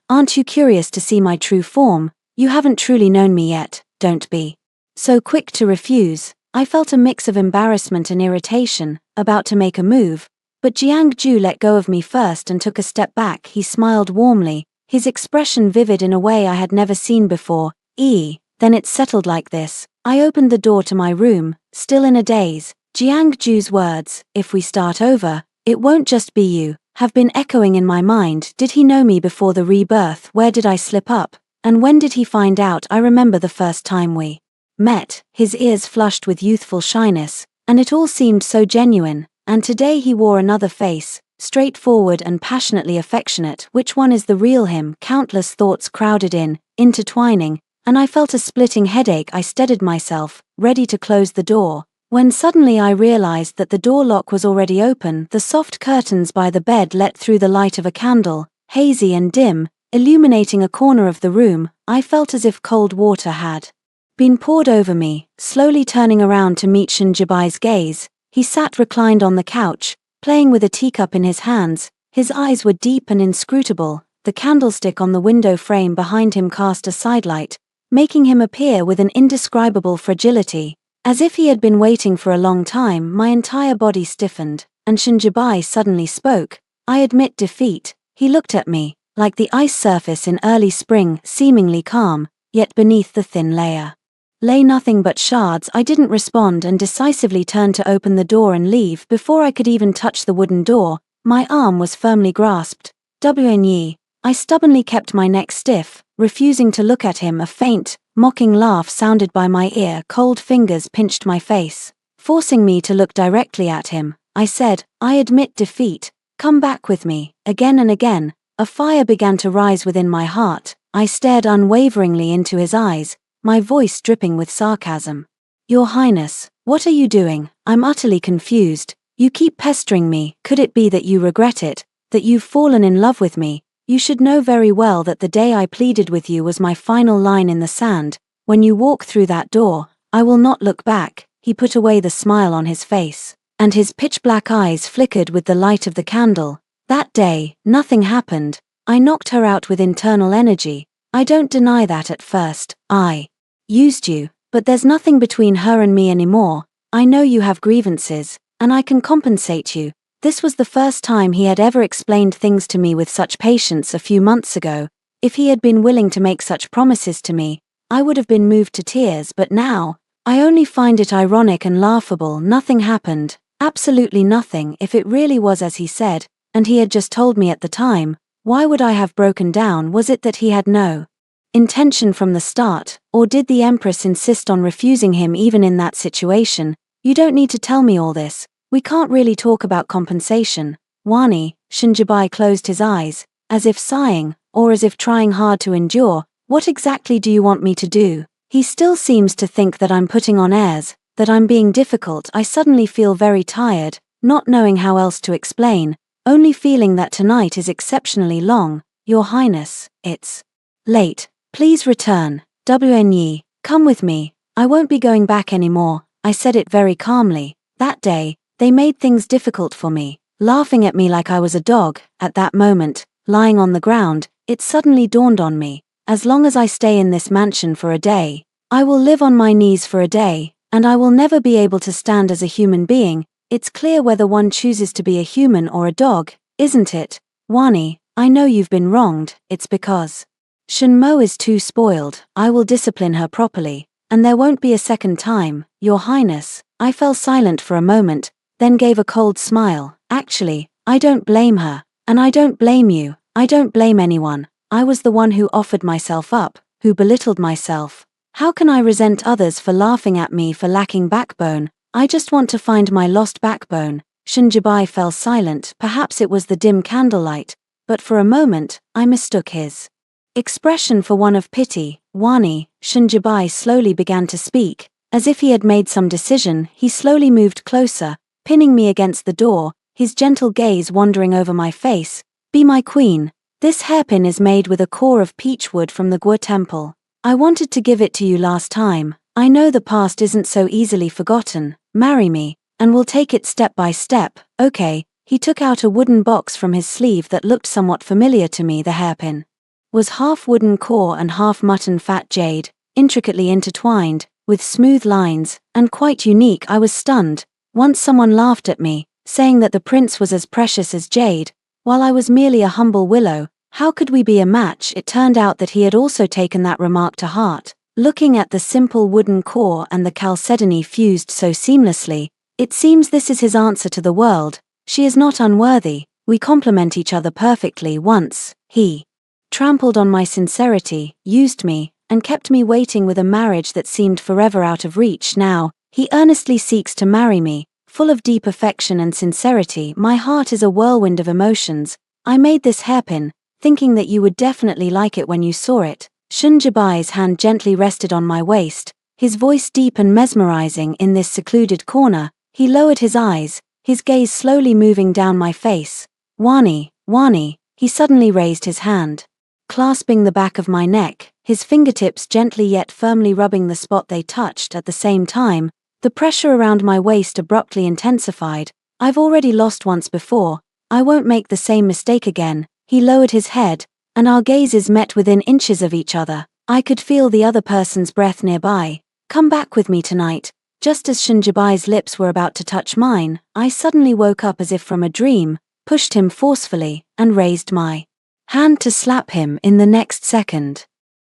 Aren't you curious to see my true form? You haven't truly known me yet, don't be so quick to refuse. I felt a mix of embarrassment and irritation, about to make a move, but Jiang-Ju let go of me first and took a step back. He smiled warmly, his expression vivid in a way I had never seen before. Then it's settled like this. I opened the door to my room, still in a daze. Jiang-Ju's words, "If we start over, it won't just be you," have been echoing in my mind. Did he know me before the rebirth? Where did I slip up? And when did he find out? I remember the first time we met, his ears flushed with youthful shyness, and it all seemed so genuine. And today he wore another face, straightforward and passionately affectionate. Which one is the real him? Countless thoughts crowded in, intertwining, and I felt a splitting headache. I steadied myself, ready to close the door, when suddenly I realized that the door lock was already open. The soft curtains by the bed let through the light of a candle, hazy and dim, illuminating a corner of the room. I felt as if cold water had been poured over me. Slowly turning around to meet Shinjibai's gaze, he sat reclined on the couch, playing with a teacup in his hands. His eyes were deep and inscrutable. The candlestick on the window frame behind him cast a sidelight, making him appear with an indescribable fragility. As if he had been waiting for a long time, my entire body stiffened, and Shinjibai suddenly spoke. "I admit defeat." He looked at me, like the ice surface in early spring, seemingly calm, yet beneath the thin layer lay nothing but shards. I didn't respond and decisively turned to open the door and leave. Before I could even touch the wooden door, my arm was firmly grasped. "Wen." I stubbornly kept my neck stiff, refusing to look at him. A faint, mocking laugh sounded by my ear. Cold fingers pinched my face, forcing me to look directly at him. I said, "I admit defeat. Come back with me." Again and again, a fire began to rise within my heart. I stared unwaveringly into his eyes, my voice dripping with sarcasm. "Your Highness, what are you doing? I'm utterly confused. You keep pestering me. Could it be that you regret it, that you've fallen in love with me? You should know very well that the day I pleaded with you was my final line in the sand. When you walk through that door, I will not look back." He put away the smile on his face, and his pitch-black eyes flickered with the light of the candle. "That day, nothing happened. I knocked her out with internal energy. I don't deny that at first. I used you, but there's nothing between her and me anymore. I know you have grievances, and I can compensate you." This was the first time he had ever explained things to me with such patience. A few months ago, if he had been willing to make such promises to me, I would have been moved to tears, but now, I only find it ironic and laughable. Nothing happened, absolutely nothing. If it really was as he said, and he had just told me at the time, why would I have broken down? Was it that he had no intention from the start, or did the Empress insist on refusing him even in that situation? "You don't need to tell me all this. We can't really talk about compensation, Wani." Shinjibai closed his eyes, as if sighing, or as if trying hard to endure. "What exactly do you want me to do? He still seems to think that I'm putting on airs, that I'm being difficult." I suddenly feel very tired, not knowing how else to explain, only feeling that tonight is exceptionally long. "Your Highness, it's late. Please return. Wen, come with me. I won't be going back anymore." I said it very calmly. That day, they made things difficult for me, laughing at me like I was a dog. At that moment, lying on the ground, it suddenly dawned on me. As long as I stay in this mansion for a day, I will live on my knees for a day, and I will never be able to stand as a human being. It's clear whether one chooses to be a human or a dog, isn't it? Wani, I know you've been wronged. It's because Shinmo is too spoiled. I will discipline her properly, and there won't be a second time. Your Highness." I fell silent for a moment, then gave a cold smile. "Actually, I don't blame her, and I don't blame you. I don't blame anyone. I was the one who offered myself up, who belittled myself. How can I resent others for laughing at me for lacking backbone? I just want to find my lost backbone." Shinjibai fell silent. Perhaps it was the dim candlelight, but for a moment, I mistook his expression for one of pity. Wani, Shunjibai slowly began to speak. As if he had made some decision, he slowly moved closer, pinning me against the door, his gentle gaze wandering over my face. Be my queen. This hairpin is made with a core of peach wood from the Gua temple. I wanted to give it to you last time. I know the past isn't so easily forgotten. Marry me, and we'll take it step by step. Okay. He took out a wooden box from his sleeve that looked somewhat familiar to me. The hairpin was half wooden core and half mutton fat jade, intricately intertwined, with smooth lines, and quite unique. I was stunned. Once someone laughed at me, saying that the prince was as precious as jade, while I was merely a humble willow. How could we be a match? It turned out that he had also taken that remark to heart. Looking at the simple wooden core and the chalcedony fused so seamlessly, it seems this is his answer to the world. She is not unworthy. We complement each other perfectly. Once, he trampled on my sincerity, used me, and kept me waiting with a marriage that seemed forever out of reach. Now, he earnestly seeks to marry me, full of deep affection and sincerity. My heart is a whirlwind of emotions. I made this hairpin, thinking that you would definitely like it when you saw it. Shunjibai's hand gently rested on my waist, his voice deep and mesmerizing. In this secluded corner, he lowered his eyes, his gaze slowly moving down my face. Wani, Wani, he suddenly raised his hand, clasping the back of my neck, his fingertips gently yet firmly rubbing the spot they touched at the same time. The pressure around my waist abruptly intensified. I've already lost once before. I won't make the same mistake again. He lowered his head, and our gazes met within inches of each other. I could feel the other person's breath nearby. Come back with me tonight. Just as Shunjibai's lips were about to touch mine, I suddenly woke up as if from a dream, pushed him forcefully, and raised my hand to slap him. In the next second,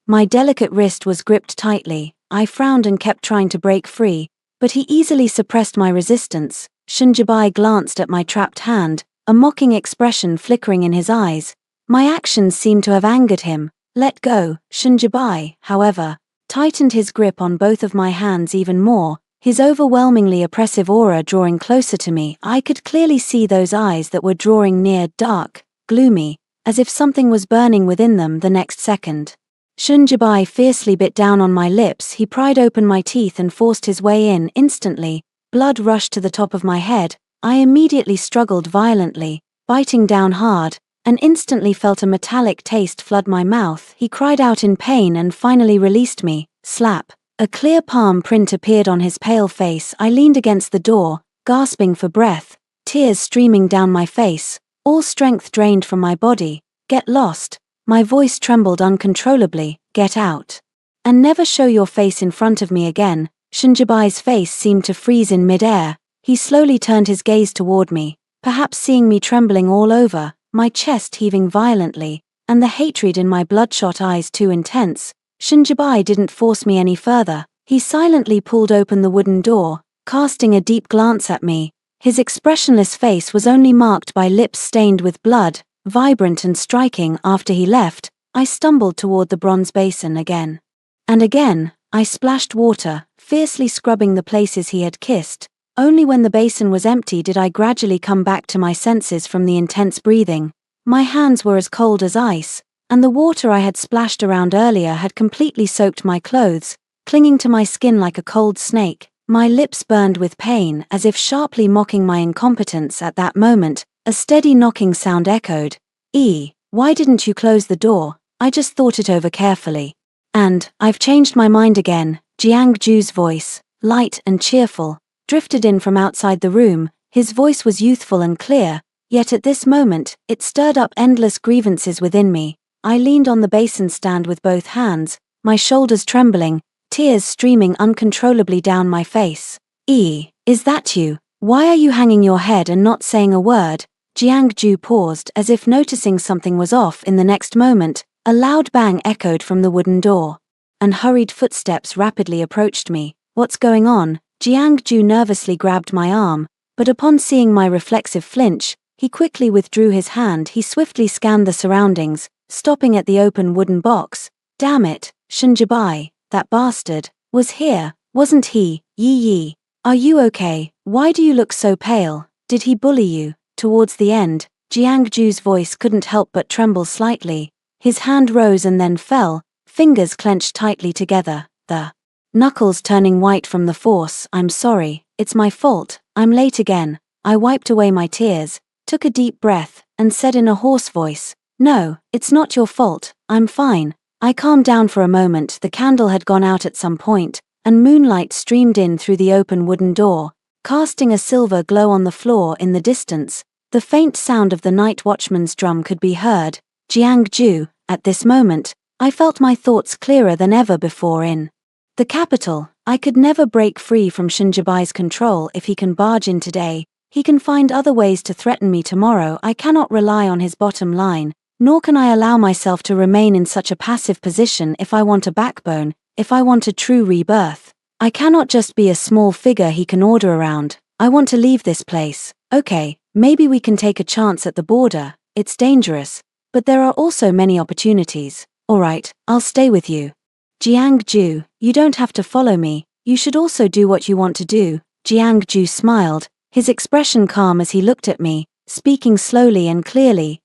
my delicate wrist was gripped tightly. I frowned and kept trying to break free, but he easily suppressed my resistance. Shunjibai glanced at my trapped hand, a mocking expression flickering in his eyes. My actions seemed to have angered him. Let go. Shunjibai, however, tightened his grip on both of my hands even more, his overwhelmingly oppressive aura drawing closer to me. I could clearly see those eyes that were drawing near, dark, gloomy, as if something was burning within them. The next second, Shunjibai fiercely bit down on my lips. He pried open my teeth and forced his way in. Instantly, blood rushed to the top of my head. I immediately struggled violently, biting down hard, and instantly felt a metallic taste flood my mouth. He cried out in pain and finally released me. Slap. A clear palm print appeared on his pale face. I leaned against the door, gasping for breath, tears streaming down my face, all strength drained from my body. Get lost. My voice trembled uncontrollably. Get out. And never show your face in front of me again. Shunjibai's face seemed to freeze in mid-air. He slowly turned his gaze toward me, perhaps seeing me trembling all over, my chest heaving violently, and the hatred in my bloodshot eyes too intense. Shunjibai didn't force me any further. He silently pulled open the wooden door, casting a deep glance at me. His expressionless face was only marked by lips stained with blood, vibrant and striking. After he left, I stumbled toward the bronze basin again. And again, I splashed water, fiercely scrubbing the places he had kissed. Only when the basin was empty did I gradually come back to my senses from the intense breathing. My hands were as cold as ice, and the water I had splashed around earlier had completely soaked my clothes, clinging to my skin like a cold snake. My lips burned with pain, as if sharply mocking my incompetence. At that moment, a steady knocking sound echoed. Why didn't you close the door? I just thought it over carefully. And, I've changed my mind again. Jiangju's voice, light and cheerful, drifted in from outside the room. His voice was youthful and clear, yet at this moment, it stirred up endless grievances within me. I leaned on the basin stand with both hands, my shoulders trembling, tears streaming uncontrollably down my face. Is that you? Why are you hanging your head and not saying a word? Jiangju paused, as if noticing something was off. In the next moment, a loud bang echoed from the wooden door, and hurried footsteps rapidly approached me. What's going on? Jiangju nervously grabbed my arm, but upon seeing my reflexive flinch, he quickly withdrew his hand. He swiftly scanned the surroundings, stopping at the open wooden box. Damn it, Shunjibai, that bastard, was here, wasn't he? Yi, are you okay? Why do you look so pale? Did he bully you? Towards the end, Jiangju's voice couldn't help but tremble slightly. His hand rose and then fell, fingers clenched tightly together, the knuckles turning white from the force. "I'm sorry, it's my fault, I'm late again." I wiped away my tears, took a deep breath, and said in a hoarse voice, "No, it's not your fault, I'm fine." I calmed down for a moment. The candle had gone out at some point, and moonlight streamed in through the open wooden door, casting a silver glow on the floor. In the distance, the faint sound of the night watchman's drum could be heard. Jiangju. At this moment, I felt my thoughts clearer than ever before. In the capital, I could never break free from Shinjibai's control. If he can barge in today, he can find other ways to threaten me tomorrow. I cannot rely on his bottom line, nor can I allow myself to remain in such a passive position. If I want a backbone, if I want a true rebirth, I cannot just be a small figure he can order around. I want to leave this place. Okay, maybe we can take a chance at the border. It's dangerous, but there are also many opportunities. Alright, I'll stay with you. Jiangju, you don't have to follow me, you should also do what you want to do. Jiangju smiled, his expression calm as he looked at me, speaking slowly and clearly.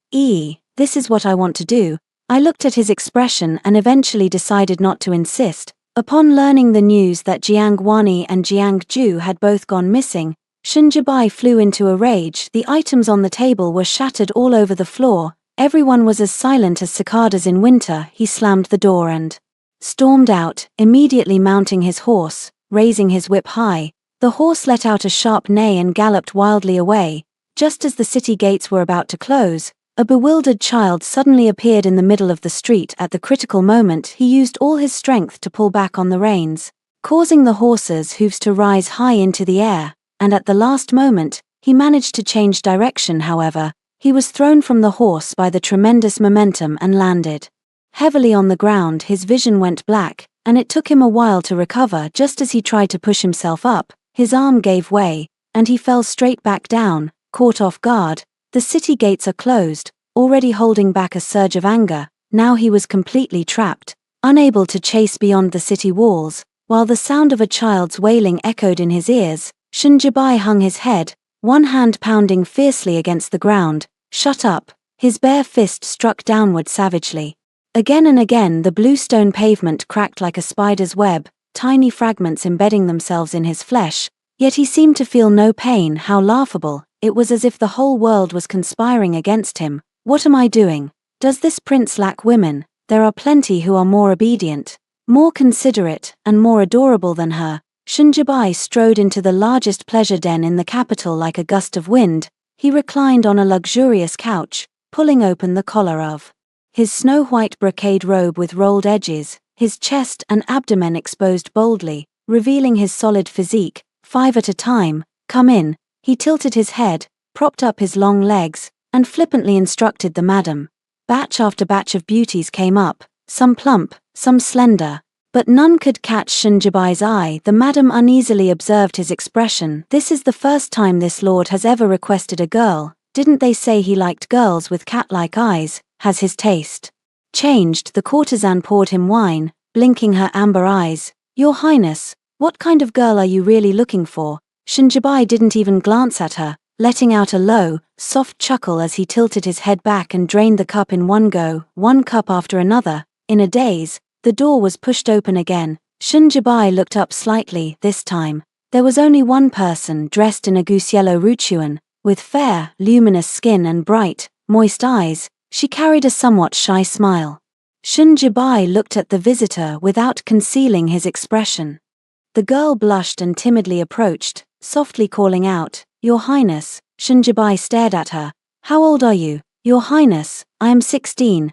This is what I want to do. I looked at his expression and eventually decided not to insist. Upon learning the news that Jiangwani and Jiangju had both gone missing, Shinjibai flew into a rage. The items on the table were shattered all over the floor. Everyone was as silent as cicadas in winter. He slammed the door and stormed out, immediately mounting his horse, raising his whip high. The horse let out a sharp neigh and galloped wildly away. Just as the city gates were about to close, a bewildered child suddenly appeared in the middle of the street. At the critical moment, he used all his strength to pull back on the reins, causing the horse's hooves to rise high into the air, and at the last moment, he managed to change direction. However, he was thrown from the horse by the tremendous momentum and landed heavily on the ground. His vision went black, and it took him a while to recover. Just as he tried to push himself up, his arm gave way, and he fell straight back down, caught off guard. The city gates are closed, already holding back a surge of anger. Now he was completely trapped, unable to chase beyond the city walls. While the sound of a child's wailing echoed in his ears, Shinjibai hung his head, one hand pounding fiercely against the ground. "Shut up!" His bare fist struck downward savagely. Again and again the bluestone pavement cracked like a spider's web, tiny fragments embedding themselves in his flesh, yet he seemed to feel no pain. How laughable! It was as if the whole world was conspiring against him. What am I doing? Does this prince lack women? There are plenty who are more obedient, more considerate, and more adorable than her. Shinjibai strode into the largest pleasure den in the capital like a gust of wind. He reclined on a luxurious couch, pulling open the collar of his snow-white brocade robe with rolled edges, his chest and abdomen exposed boldly, revealing his solid physique. "5 at a time, come in." He tilted his head, propped up his long legs, and flippantly instructed the madam. Batch after batch of beauties came up, some plump, some slender, but none could catch Shinjibai's eye. The madam uneasily observed his expression. "This is the first time this lord has ever requested a girl. Didn't they say he liked girls with cat-like eyes? Has his taste changed?" The courtesan poured him wine, blinking her amber eyes. "Your Highness, what kind of girl are you really looking for?" Shinjibai didn't even glance at her, letting out a low, soft chuckle as he tilted his head back and drained the cup in one go, one cup after another. In a daze, the door was pushed open again. Shinjibai looked up slightly. This time, there was only one person dressed in a goose yellow ruchuan, with fair, luminous skin and bright, moist eyes. She carried a somewhat shy smile. Shinjibai looked at the visitor without concealing his expression. The girl blushed and timidly approached, softly calling out, "Your Highness." Shinjibai stared at her. "How old are you?" "Your Highness, I am 16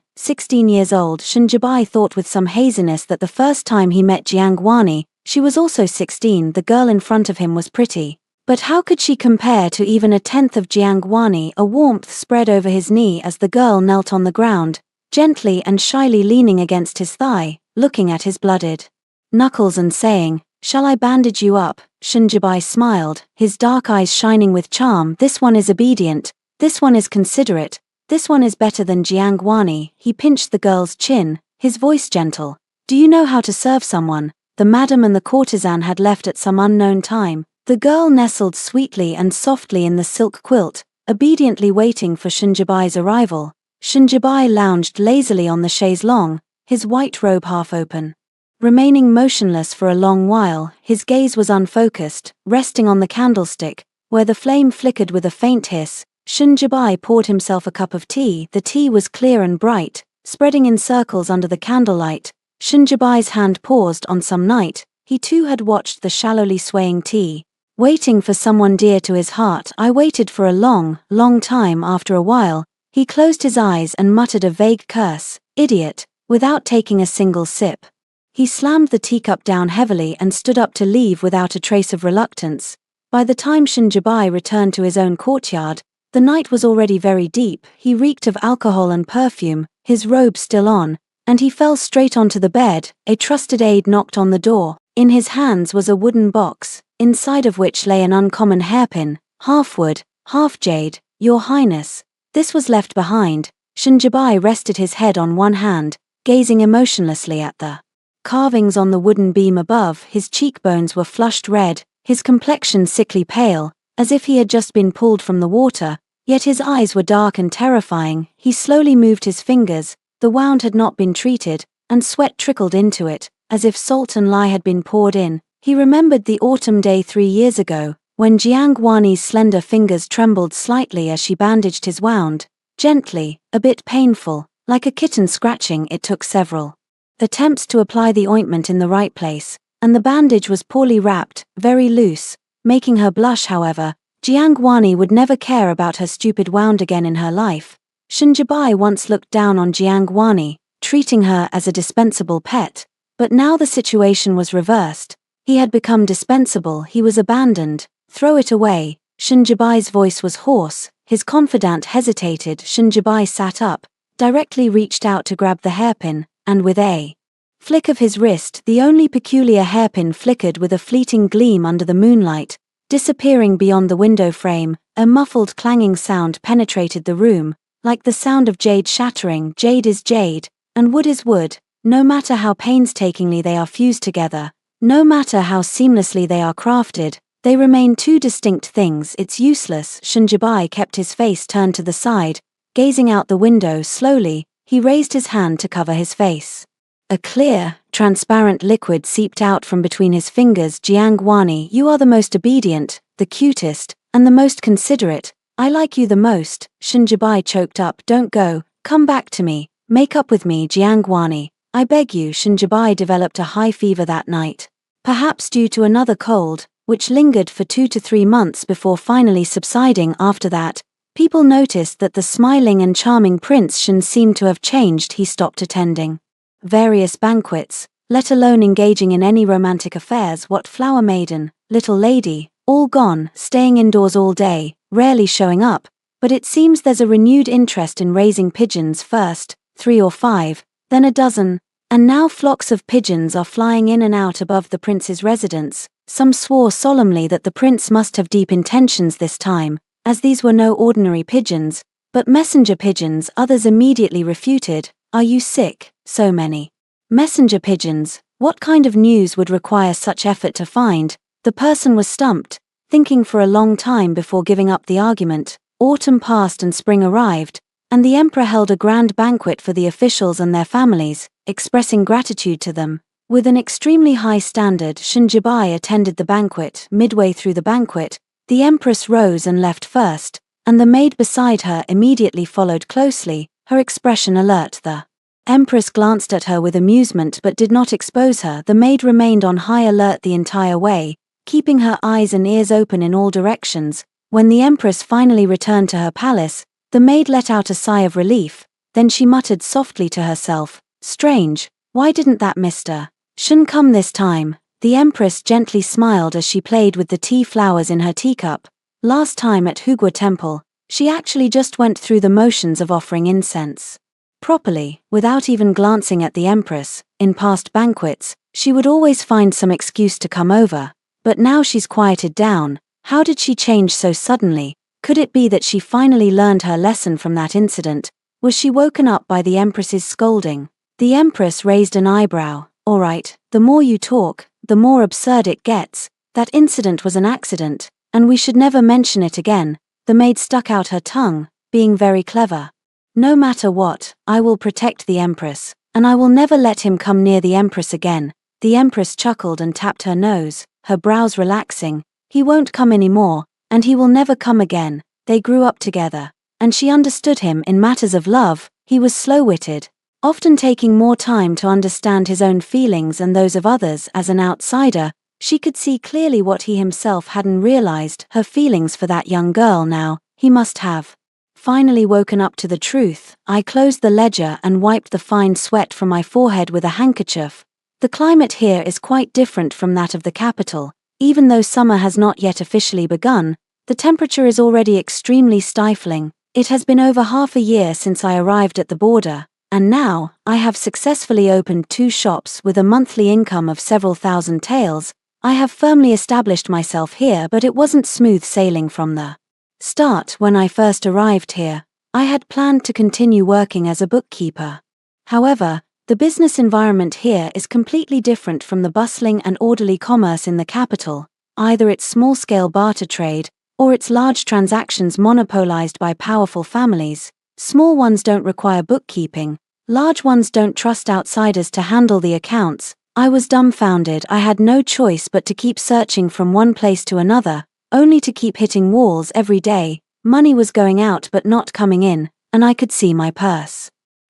years old." Shinjibai thought with some haziness that the first time he met Jiangwani, she was also 16. The girl in front of him was pretty, but how could she compare to even a tenth of Jiangwani? A warmth spread over his knee as the girl knelt on the ground, gently and shyly leaning against his thigh, looking at his blooded knuckles and saying, "Shall I bandage you up?" Shinjibai smiled, his dark eyes shining with charm. "This one is obedient, this one is considerate, this one is better than Jiangwani." He pinched the girl's chin, his voice gentle. "Do you know how to serve someone?" The madam and the courtesan had left at some unknown time. The girl nestled sweetly and softly in the silk quilt, obediently waiting for Shinjibai's arrival. Shinjibai lounged lazily on the chaise longue, his white robe half open. Remaining motionless for a long while, his gaze was unfocused, resting on the candlestick, where the flame flickered with a faint hiss. Shinjibai poured himself a cup of tea. The tea was clear and bright, spreading in circles under the candlelight. Shinjibai's hand paused. On some night, he too had watched the shallowly swaying tea, waiting for someone dear to his heart. I waited for a long, long time. After a while, he closed his eyes and muttered a vague curse, "Idiot," without taking a single sip. He slammed the teacup down heavily and stood up to leave without a trace of reluctance. By the time Shinjibai returned to his own courtyard, the night was already very deep. He reeked of alcohol and perfume, his robe still on, and he fell straight onto the bed. A trusted aide knocked on the door. In his hands was a wooden box, inside of which lay an uncommon hairpin, half wood, half jade. "Your Highness." This was left behind. Shinjibai rested his head on one hand, gazing emotionlessly at the carvings on the wooden beam above. His cheekbones were flushed red, his complexion sickly pale, as if he had just been pulled from the water, yet his eyes were dark and terrifying. He slowly moved his fingers. The wound had not been treated, and sweat trickled into it, as if salt and lye had been poured in. He remembered the autumn day 3 years ago, when Jiangwani's slender fingers trembled slightly as she bandaged his wound, gently, a bit painful, like a kitten scratching. It took several attempts to apply the ointment in the right place, and the bandage was poorly wrapped, very loose, making her blush. However, Jiangwani would never care about her stupid wound again in her life. Shinjibai once looked down on Jiangwani, treating her as a dispensable pet, but now the situation was reversed. He had become dispensable. He was abandoned. "Throw it away." Shinjibai's voice was hoarse, his confidant hesitated. Shinjibai sat up, directly reached out to grab the hairpin, and with a flick of his wrist, the only peculiar hairpin flickered with a fleeting gleam under the moonlight, disappearing beyond the window frame. A muffled clanging sound penetrated the room, like the sound of jade shattering. Jade is jade, and wood is wood, no matter how painstakingly they are fused together, no matter how seamlessly they are crafted, they remain two distinct things. It's useless. Shinjibai kept his face turned to the side, gazing out the window. Slowly, he raised his hand to cover his face. A clear, transparent liquid seeped out from between his fingers. "Jiangwani, you are the most obedient, the cutest, and the most considerate. I like you the most." Shinjibai choked up. "Don't go, come back to me, make up with me, Jiangwani, I beg you." Shinjibai developed a high fever that night, perhaps due to another cold, which lingered for 2 to 3 months before finally subsiding. After that, people noticed that the smiling and charming Prince Shin seemed to have changed. He stopped attending various banquets, let alone engaging in any romantic affairs. What flower maiden, little lady, all gone, staying indoors all day, rarely showing up. But it seems there's a renewed interest in raising pigeons. First 3 or 5, then a dozen, and now flocks of pigeons are flying in and out above the prince's residence. Some swore solemnly that the prince must have deep intentions this time, as these were no ordinary pigeons, but messenger pigeons. Others immediately refuted. "Are you sick? So many messenger pigeons, what kind of news would require such effort to find?" The person was stumped, thinking for a long time before giving up the argument. Autumn passed and spring arrived, and the emperor held a grand banquet for the officials and their families, expressing gratitude to them. With an extremely high standard, Shinjibai attended the banquet. Midway through the banquet, the empress rose and left first, and the maid beside her immediately followed closely, her expression alert. The empress glanced at her with amusement but did not expose her. The maid remained on high alert the entire way, keeping her eyes and ears open in all directions. When the empress finally returned to her palace, the maid let out a sigh of relief, then she muttered softly to herself, "Strange, why didn't that Mr. Shin come this time?" The empress gently smiled as she played with the tea flowers in her teacup. Last time at Hugua Temple, she actually just went through the motions of offering incense properly, without even glancing at the empress. In past banquets, she would always find some excuse to come over, but now she's quieted down. How did she change so suddenly? Could it be that she finally learned her lesson from that incident? Was she woken up by the empress's scolding? The empress raised an eyebrow. "All right, the more you talk, the more absurd it gets. That incident was an accident, and we should never mention it again." The maid stuck out her tongue, being very clever. No matter what, I will protect the Empress, and I will never let him come near the Empress again." The Empress chuckled and tapped her nose, her brows relaxing. "He won't come anymore, and he will never come again." They grew up together, and she understood him in matters of love. He was slow-witted, often taking more time to understand his own feelings and those of others. As an outsider, she could see clearly what he himself hadn't realized: her feelings for that young girl. Now, he must have finally woken up to the truth. I closed the ledger and wiped the fine sweat from my forehead with a handkerchief. The climate here is quite different from that of the capital. Even though summer has not yet officially begun, the temperature is already extremely stifling. It has been over half a year since I arrived at the border, and now, I have successfully opened 2 shops with a monthly income of several thousand taels. I have firmly established myself here, but it wasn't smooth sailing from the start. When I first arrived here, I had planned to continue working as a bookkeeper. However, the business environment here is completely different from the bustling and orderly commerce in the capital. Either it's small-scale barter trade, or it's large transactions monopolized by powerful families. Small ones don't require bookkeeping, large ones don't trust outsiders to handle the accounts. I was dumbfounded. I had no choice but to keep searching from one place to another, only to keep hitting walls every day. Money was going out but not coming in, and I could see my purse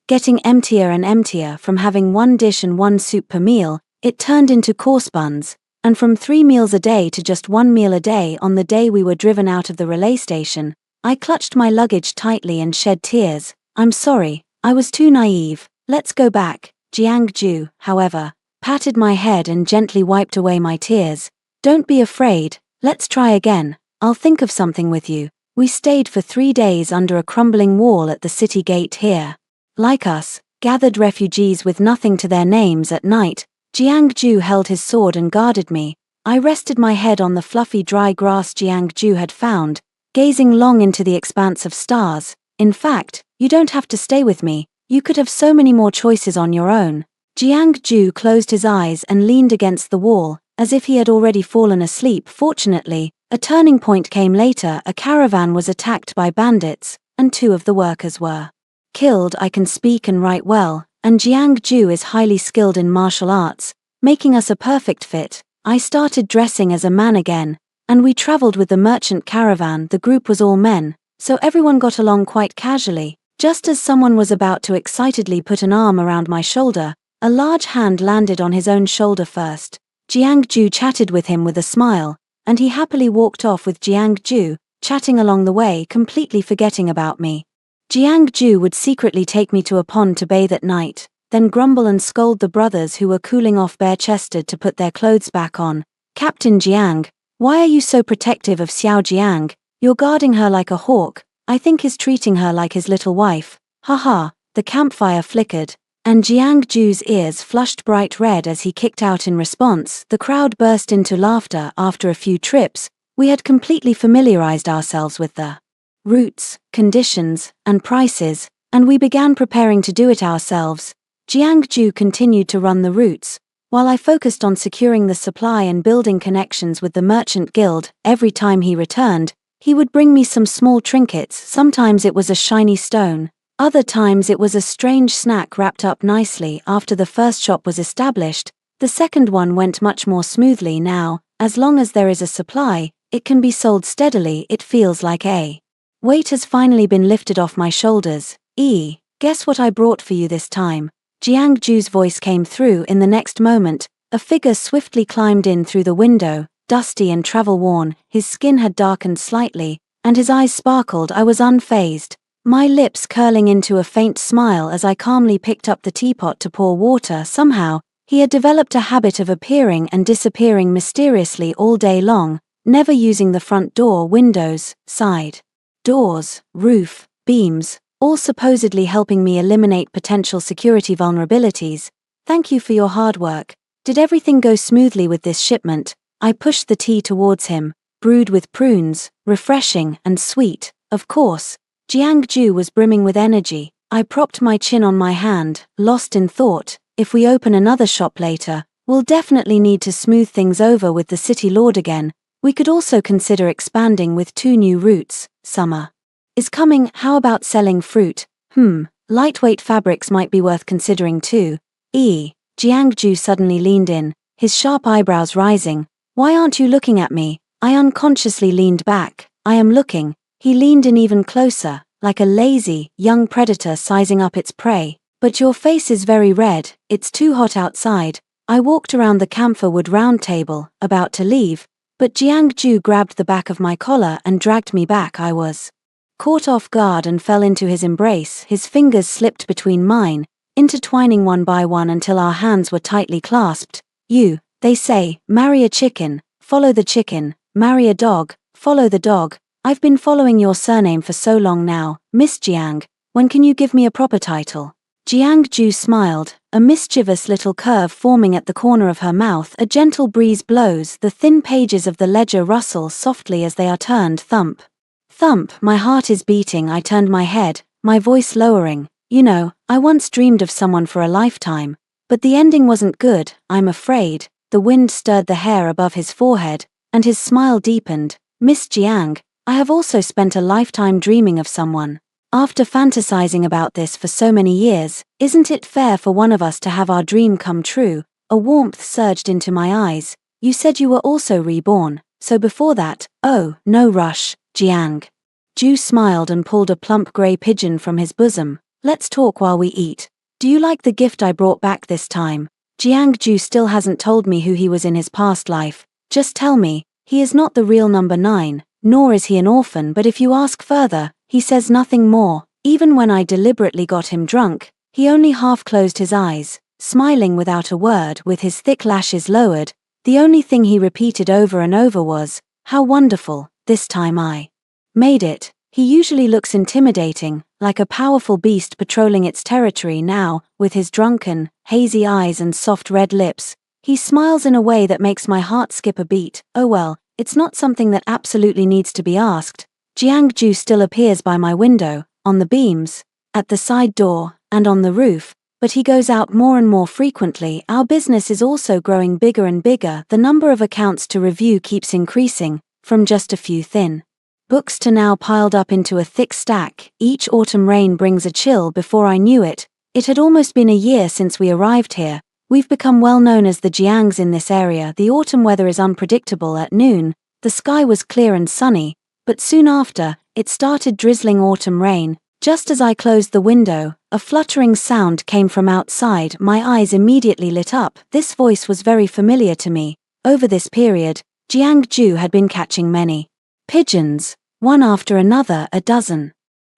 getting emptier and emptier. From having 1 dish and 1 soup per meal, it turned into course buns, and from 3 meals a day to just 1 meal a day. On the day we were driven out of the relay station, I clutched my luggage tightly and shed tears. "I'm sorry, I was too naive. Let's go back." Jiang-Ju, however, patted my head and gently wiped away my tears. "Don't be afraid, let's try again. I'll think of something with you." We stayed for 3 days under a crumbling wall at the city gate here. Like us, gathered refugees with nothing to their names. At night, Jiang-Ju held his sword and guarded me. I rested my head on the fluffy dry grass Jiang-Ju had found, gazing long into the expanse of stars. "In fact, you don't have to stay with me. You could have so many more choices on your own." Jiang-Ju closed his eyes and leaned against the wall, as if he had already fallen asleep. Fortunately, a turning point came later. A caravan was attacked by bandits, and 2 of the workers were killed. I can speak and write well, and Jiang-Ju is highly skilled in martial arts, making us a perfect fit. I started dressing as a man again, and we traveled with the merchant caravan. The group was all men, so everyone got along quite casually. Just as someone was about to excitedly put an arm around my shoulder, a large hand landed on his own shoulder first. Jiang-Ju chatted with him with a smile, and he happily walked off with Jiang-Ju, chatting along the way, completely forgetting about me. Jiang-Ju would secretly take me to a pond to bathe at night, then grumble and scold the brothers who were cooling off bare-chested to put their clothes back on. "Captain Jiang, why are you so protective of Xiao Jiang? You're guarding her like a hawk. I think he's treating her like his little wife." Haha, the campfire flickered, and Jiang-Ju's ears flushed bright red as he kicked out in response. The crowd burst into laughter. After a few trips, we had completely familiarized ourselves with the routes, conditions, and prices, and we began preparing to do it ourselves. Jiang-Ju continued to run the routes, while I focused on securing the supply and building connections with the merchant guild. Every time he returned, he would bring me some small trinkets. Sometimes it was a shiny stone, other times it was a strange snack wrapped up nicely. After the first shop was established, the second one went much more smoothly. Now, as long as there is a supply, it can be sold steadily. It feels like a weight has finally been lifted off my shoulders. Guess what I brought for you this time?" Jiang-Ju's voice came through. In the next moment, a figure swiftly climbed in through the window, dusty and travel-worn. His skin had darkened slightly, and his eyes sparkled. I was unfazed, my lips curling into a faint smile as I calmly picked up the teapot to pour water. Somehow, he had developed a habit of appearing and disappearing mysteriously all day long, never using the front door, windows, side doors, roof, beams, all supposedly helping me eliminate potential security vulnerabilities. "Thank you for your hard work. Did everything go smoothly with this shipment?" I pushed the tea towards him, brewed with prunes, refreshing and sweet. Of course. Jiang-Ju was brimming with energy. I propped my chin on my hand, lost in thought. If we open another shop later, we'll definitely need to smooth things over with the city lord again. We could also consider expanding with 2 new routes. Summer is coming. How about selling fruit? Lightweight fabrics might be worth considering too. Jiangju suddenly leaned in, his sharp eyebrows rising. Why aren't you looking at me? I unconsciously leaned back. I am looking. He leaned in even closer, like a lazy, young predator sizing up its prey. But your face is very red, it's too hot outside. I walked around the camphor wood round table, about to leave, but Jiangju grabbed the back of my collar and dragged me back. I was caught off guard and fell into his embrace. His fingers slipped between mine, intertwining one by one until our hands were tightly clasped. They say, marry a chicken, follow the chicken, marry a dog, follow the dog. I've been following your surname for so long now, Miss Jiang. When can you give me a proper title? Jiangju smiled, a mischievous little curve forming at the corner of her mouth. A gentle breeze blows, the thin pages of the ledger rustle softly as they are turned. Thump. Thump, my heart is beating. I turned my head, my voice lowering. I once dreamed of someone for a lifetime, but the ending wasn't good, I'm afraid. The wind stirred the hair above his forehead, and his smile deepened. Miss Jiang, I have also spent a lifetime dreaming of someone. After fantasizing about this for so many years, isn't it fair for one of us to have our dream come true? A warmth surged into my eyes. You said you were also reborn, so before that, oh, no rush, Jiang. Ju smiled and pulled a plump grey pigeon from his bosom. Let's talk while we eat. Do you like the gift I brought back this time? Jiangju still hasn't told me who he was in his past life. Just tell me, he is not the real number 9, nor is he an orphan, but if you ask further, he says nothing more. Even when I deliberately got him drunk, he only half closed his eyes, smiling without a word with his thick lashes lowered. The only thing he repeated over and over was, how wonderful, this time I made it. He usually looks intimidating, like a powerful beast patrolling its territory. Now, with his drunken, hazy eyes and soft red lips, he smiles in a way that makes my heart skip a beat. Oh well, it's not something that absolutely needs to be asked. Jiangju still appears by my window, on the beams, at the side door, and on the roof, but he goes out more and more frequently. Our business is also growing bigger and bigger. The number of accounts to review keeps increasing, from just a few thin books to now piled up into a thick stack. Each autumn rain brings a chill. Before I knew it, it had almost been a year since we arrived here. We've become well known as the Jiangs in this area. The autumn weather is unpredictable. At noon, the sky was clear and sunny, but soon after, it started drizzling autumn rain. Just as I closed the window, a fluttering sound came from outside. My eyes immediately lit up. This voice was very familiar to me. Over this period, Jiangju had been catching many pigeons, one after another, a dozen,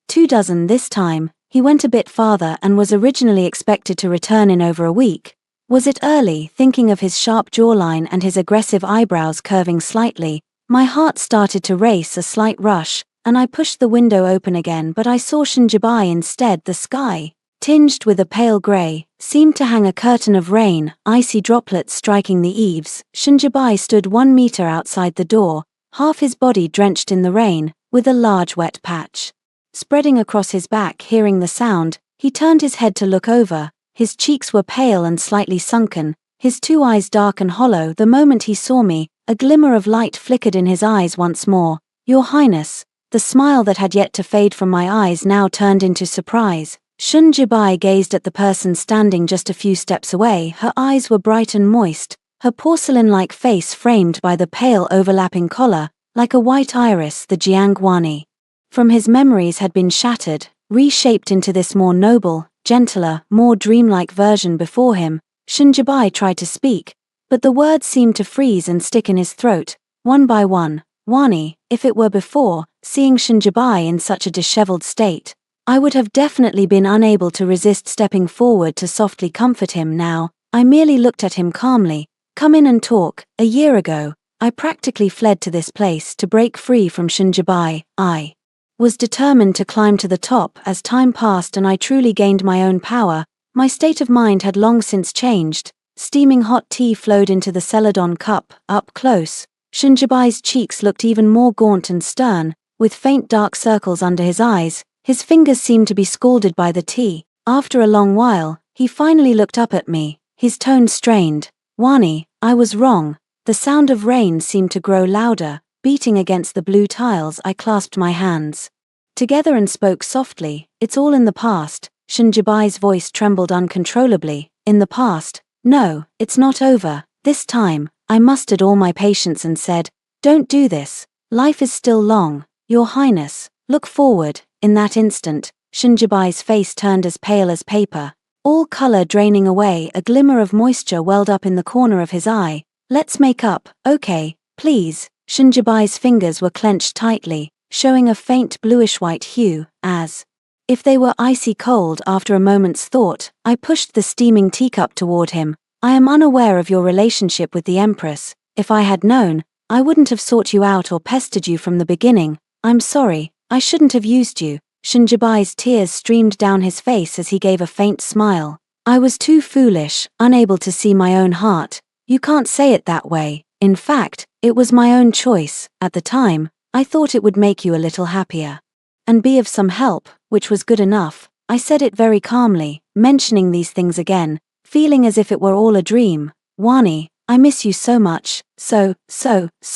2 dozen this time. He went a bit farther and was originally expected to return in over a week. Was it early? Thinking of his sharp jawline and his aggressive eyebrows curving slightly, my heart started to race. A slight rush, and I pushed the window open again, but I saw Shinjibai instead. The sky, tinged with a pale grey, seemed to hang a curtain of rain, icy droplets striking the eaves. Shinjibai stood 1 meter outside the door, half his body drenched in the rain, with a large wet patch spreading across his back. Hearing the sound, he turned his head to look over. His cheeks were pale and slightly sunken, his 2 eyes dark and hollow. The moment he saw me, a glimmer of light flickered in his eyes once more. Your Highness. The smile that had yet to fade from my eyes now turned into surprise. Shinjibai gazed at the person standing just a few steps away. Her eyes were bright and moist, her porcelain-like face framed by the pale overlapping collar, like a white iris. The Jiangwani from his memories had been shattered, reshaped into this more noble, gentler, more dreamlike version before him. Shinjibai tried to speak, but the words seemed to freeze and stick in his throat, one by one. Wani, if it were before, seeing Shinjibai in such a disheveled state, I would have definitely been unable to resist stepping forward to softly comfort him. Now, I merely looked at him calmly. Come in and talk. A year ago, I practically fled to this place to break free from Shinjibai. I was determined to climb to the top. As time passed and I truly gained my own power, my state of mind had long since changed. Steaming hot tea flowed into the celadon cup. Up close, Shinjibai's cheeks looked even more gaunt and stern, with faint dark circles under his eyes. His fingers seemed to be scalded by the tea. After a long while, he finally looked up at me, his tone strained. Wani, I was wrong. The sound of rain seemed to grow louder, beating against the blue tiles. I clasped my hands. together and spoke softly. It's all in the past. Shinjibai's voice trembled uncontrollably. In the past? No, it's not over. This time, I mustered all my patience and said, don't do this. Life is still long. Your Highness, look forward. In that instant, Shinjibai's face turned as pale as paper. All color draining away, a glimmer of moisture welled up in the corner of his eye. Let's make up, okay, please. Shinjibai's fingers were clenched tightly, showing a faint bluish-white hue, as if they were icy cold. After a moment's thought, I pushed the steaming teacup toward him. I am unaware of your relationship with the Empress. If I had known, I wouldn't have sought you out or pestered you from the beginning. I'm sorry, I shouldn't have used you. Shinjibai's tears streamed down his face as he gave a faint smile. I was too foolish, unable to see my own heart. You can't say it that way. In fact, it was my own choice. At the time, I thought it would make you a little happier and be of some help, which was good enough. I said it very calmly, mentioning these things again, feeling as if it were all a dream. Wani, I miss you so much, so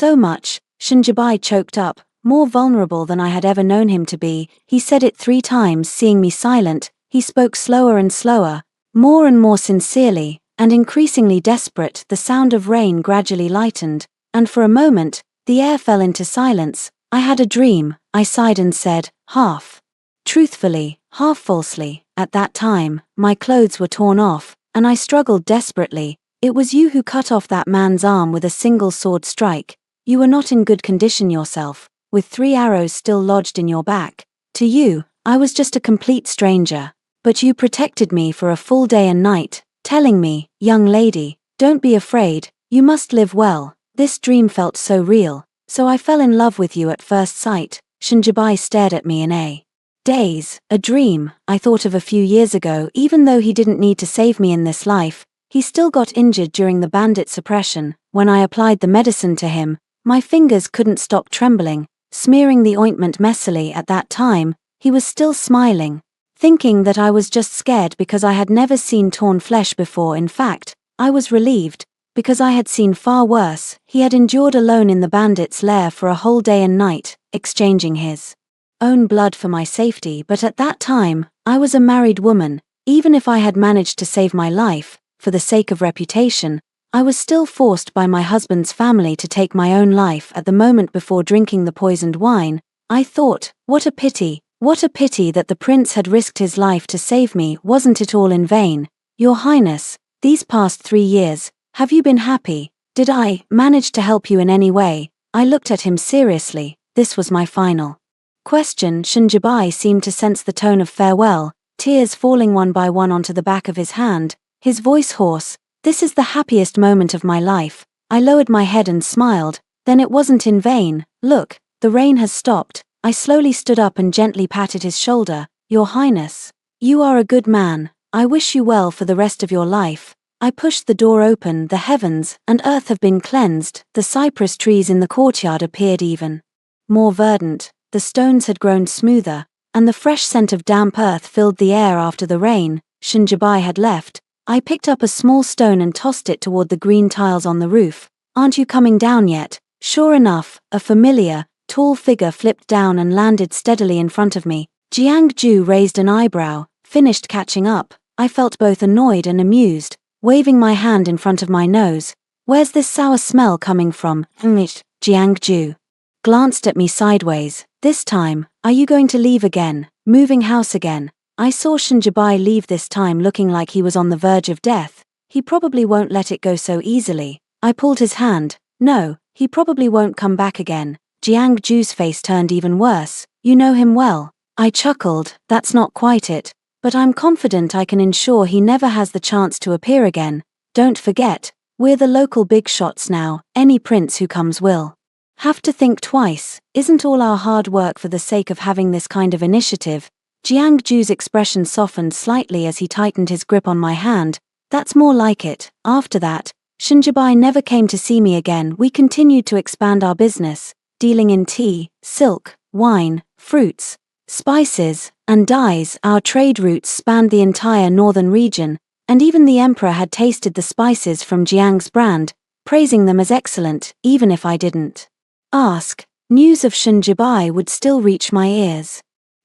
much. Shinjibai choked up, more vulnerable than I had ever known him to be. He said it 3 times. Seeing me silent, he spoke slower and slower, more and more sincerely, and increasingly desperate. The sound of rain gradually lightened, and for a moment, the air fell into silence. I had a dream, I sighed and said, half truthfully, half falsely. At that time, my clothes were torn off, and I struggled desperately. It was you who cut off that man's arm with a single sword strike. You were not in good condition yourself, with 3 arrows still lodged in your back. To you, I was just a complete stranger. But you protected me for a full day and night, telling me, young lady, don't be afraid, you must live well. This dream felt so real, so I fell in love with you at first sight. Shinjibai stared at me in a daze. A dream, I thought of a few years ago. Even though he didn't need to save me in this life, he still got injured during the bandit suppression. When I applied the medicine to him, my fingers couldn't stop trembling, smearing the ointment messily. At that time, he was still smiling, thinking that I was just scared because I had never seen torn flesh before. In fact, I was relieved, because I had seen far worse. He had endured alone in the bandits' lair for a whole day and night, exchanging his own blood for my safety. But at that time, I was a married woman. Even if I had managed to save my life, for the sake of reputation, I was still forced by my husband's family to take my own life. At the moment before drinking the poisoned wine, I thought, what a pity that the prince had risked his life to save me. Wasn't it all in vain? Your Highness, these past 3 years, have you been happy? Did I manage to help you in any way? I looked at him seriously. This was my final question. Shinjibai seemed to sense the tone of farewell, tears falling one by one onto the back of his hand, his voice hoarse. This is the happiest moment of my life. I lowered my head and smiled. Then it wasn't in vain. Look, the rain has stopped. I slowly stood up and gently patted his shoulder. Your Highness, you are a good man. I wish you well for the rest of your life. I pushed the door open. The heavens and earth have been cleansed. The cypress trees in the courtyard appeared even more verdant. The stones had grown smoother, and the fresh scent of damp earth filled the air after the rain. Shinjibai had left. I picked up a small stone and tossed it toward the green tiles on the roof. Aren't you coming down yet? Sure enough, a familiar, tall figure flipped down and landed steadily in front of me. Jiang-Ju raised an eyebrow, finished catching up. I felt both annoyed and amused, waving my hand in front of my nose. Where's this sour smell coming from? Jiang-Ju glanced at me sideways. This time, are you going to leave again? Moving house again? I saw Shinjibai leave this time looking like he was on the verge of death. He probably won't let it go so easily. I pulled his hand. No, he probably won't come back again. Jiang-Ju's face turned even worse. You know him well. I chuckled. That's not quite it. But I'm confident I can ensure he never has the chance to appear again. Don't forget, we're the local big shots now. Any prince who comes will have to think twice. Isn't all our hard work for the sake of having this kind of initiative? Jiang-Ju's expression softened slightly as he tightened his grip on my hand. That's more like it. After that, Shinjibai never came to see me again. We continued to expand our business, dealing in tea, silk, wine, fruits, spices, and dyes. Our trade routes spanned the entire northern region, and even the emperor had tasted the spices from Jiang's brand, praising them as excellent. Even if I didn't ask, news of Shinjibai would still reach my ears.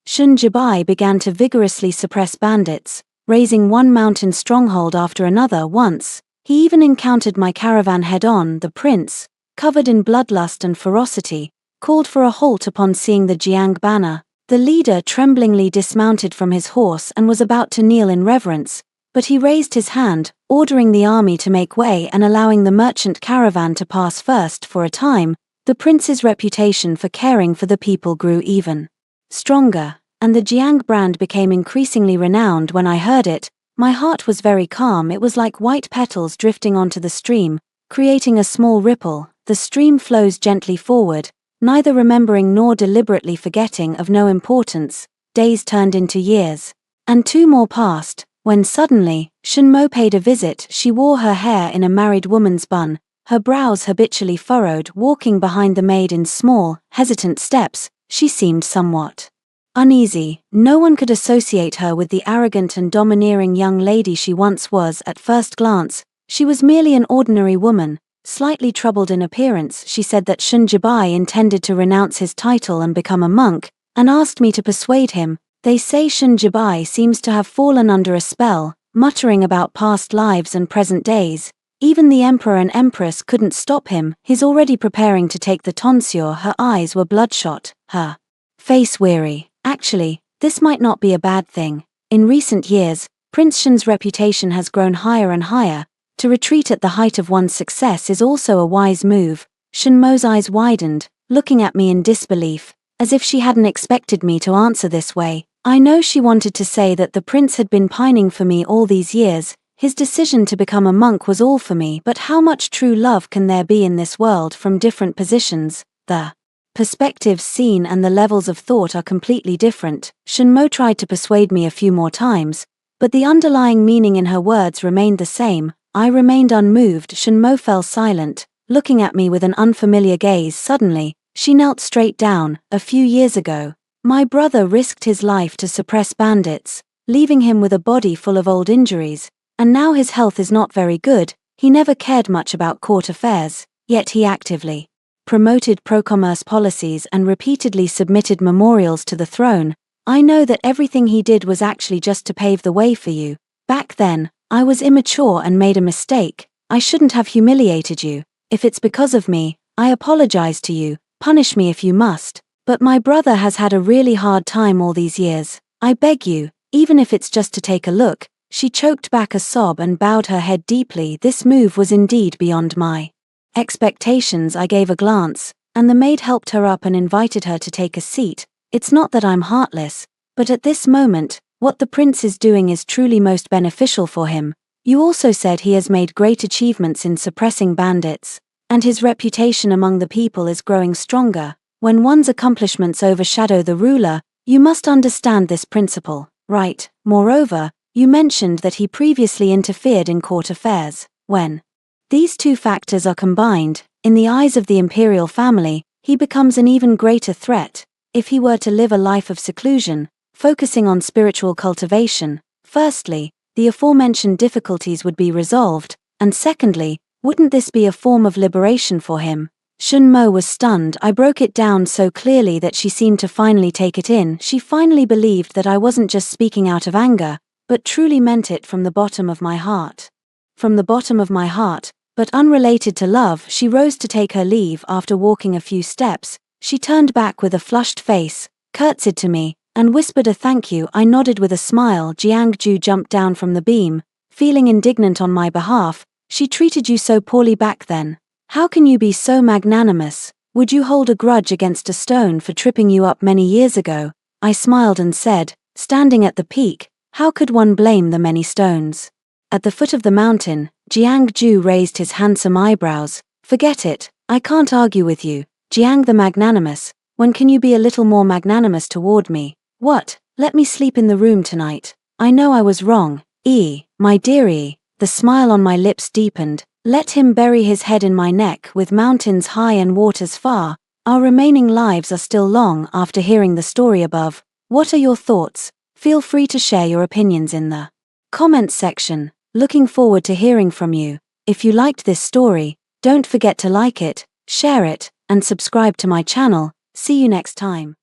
Shun began to vigorously suppress bandits, raising one mountain stronghold after another. Once, he even encountered my caravan head-on. The prince, covered in bloodlust and ferocity, called for a halt upon seeing the Jiang banner. The leader tremblingly dismounted from his horse and was about to kneel in reverence, but he raised his hand, ordering the army to make way and allowing the merchant caravan to pass first. For a time, the prince's reputation for caring for the people grew even stronger, and the Jiang brand became increasingly renowned. When I heard it, my heart was very calm. It was like white petals drifting onto the stream, creating a small ripple. The stream flows gently forward, neither remembering nor deliberately forgetting, of no importance. Days turned into years, and 2 more passed, when suddenly, Shun paid a visit. She wore her hair in a married woman's bun, her brows habitually furrowed. Walking behind the maid in small, hesitant steps, she seemed somewhat uneasy. No one could associate her with the arrogant and domineering young lady she once was. At first glance, she was merely an ordinary woman, slightly troubled in appearance. She said that Shun intended to renounce his title and become a monk, and asked me to persuade him. They say Shun seems to have fallen under a spell, muttering about past lives and present days. Even the emperor and empress couldn't stop him. He's already preparing to take the tonsure. Her eyes were bloodshot, her face weary. Actually, this might not be a bad thing. In recent years, Prince Shun's reputation has grown higher and higher. To retreat at the height of one's success is also a wise move. Shun's eyes widened, looking at me in disbelief, as if she hadn't expected me to answer this way. I know she wanted to say that the prince had been pining for me all these years. His decision to become a monk was all for me. But how much true love can there be in this world? From different positions, the perspectives seen and the levels of thought are completely different. Shun tried to persuade me a few more times, but the underlying meaning in her words remained the same. I remained unmoved. Shun fell silent, looking at me with an unfamiliar gaze. Suddenly, she knelt straight down. A few years ago, my brother risked his life to suppress bandits, leaving him with a body full of old injuries, and now his health is not very good. He never cared much about court affairs, yet he actively promoted pro-commerce policies and repeatedly submitted memorials to the throne. I know that everything he did was actually just to pave the way for you. Back then, I was immature and made a mistake. I shouldn't have humiliated you. If it's because of me, I apologize to you. Punish me if you must. But my brother has had a really hard time all these years. I beg you, even if it's just to take a look. She choked back a sob and bowed her head deeply. This move was indeed beyond my expectations. I gave a glance, and the maid helped her up and invited her to take a seat. It's not that I'm heartless, but at this moment, what the prince is doing is truly most beneficial for him. You also said he has made great achievements in suppressing bandits, and his reputation among the people is growing stronger. When one's accomplishments overshadow the ruler, you must understand this principle, right? Moreover, you mentioned that he previously interfered in court affairs. When these 2 factors are combined, in the eyes of the imperial family, he becomes an even greater threat. If he were to live a life of seclusion, focusing on spiritual cultivation, firstly, the aforementioned difficulties would be resolved, and secondly, wouldn't this be a form of liberation for him? Shun was stunned. I broke it down so clearly that she seemed to finally take it in. She finally believed that I wasn't just speaking out of anger, but truly meant it from the bottom of my heart. From the bottom of my heart, but unrelated to love. She rose to take her leave. After walking a few steps, she turned back with a flushed face, curtsied to me, and whispered a thank you. I nodded with a smile. Jiang jumped down from the beam, feeling indignant on my behalf. She treated you so poorly back then. How can you be so magnanimous? Would you hold a grudge against a stone for tripping you up many years ago? I smiled and said, standing at the peak, how could one blame the many stones? At the foot of the mountain, Jiang raised his handsome eyebrows. Forget it, I can't argue with you, Jiang the magnanimous. When can you be a little more magnanimous toward me? What, let me sleep in the room tonight? I know I was wrong, my dearie. The smile on my lips deepened. Let him bury his head in my neck. With mountains high and waters far, our remaining lives are still long. After hearing the story above, what are your thoughts? Feel free to share your opinions in the comments section. Looking forward to hearing from you. If you liked this story, don't forget to like it, share it, and subscribe to my channel. See you next time.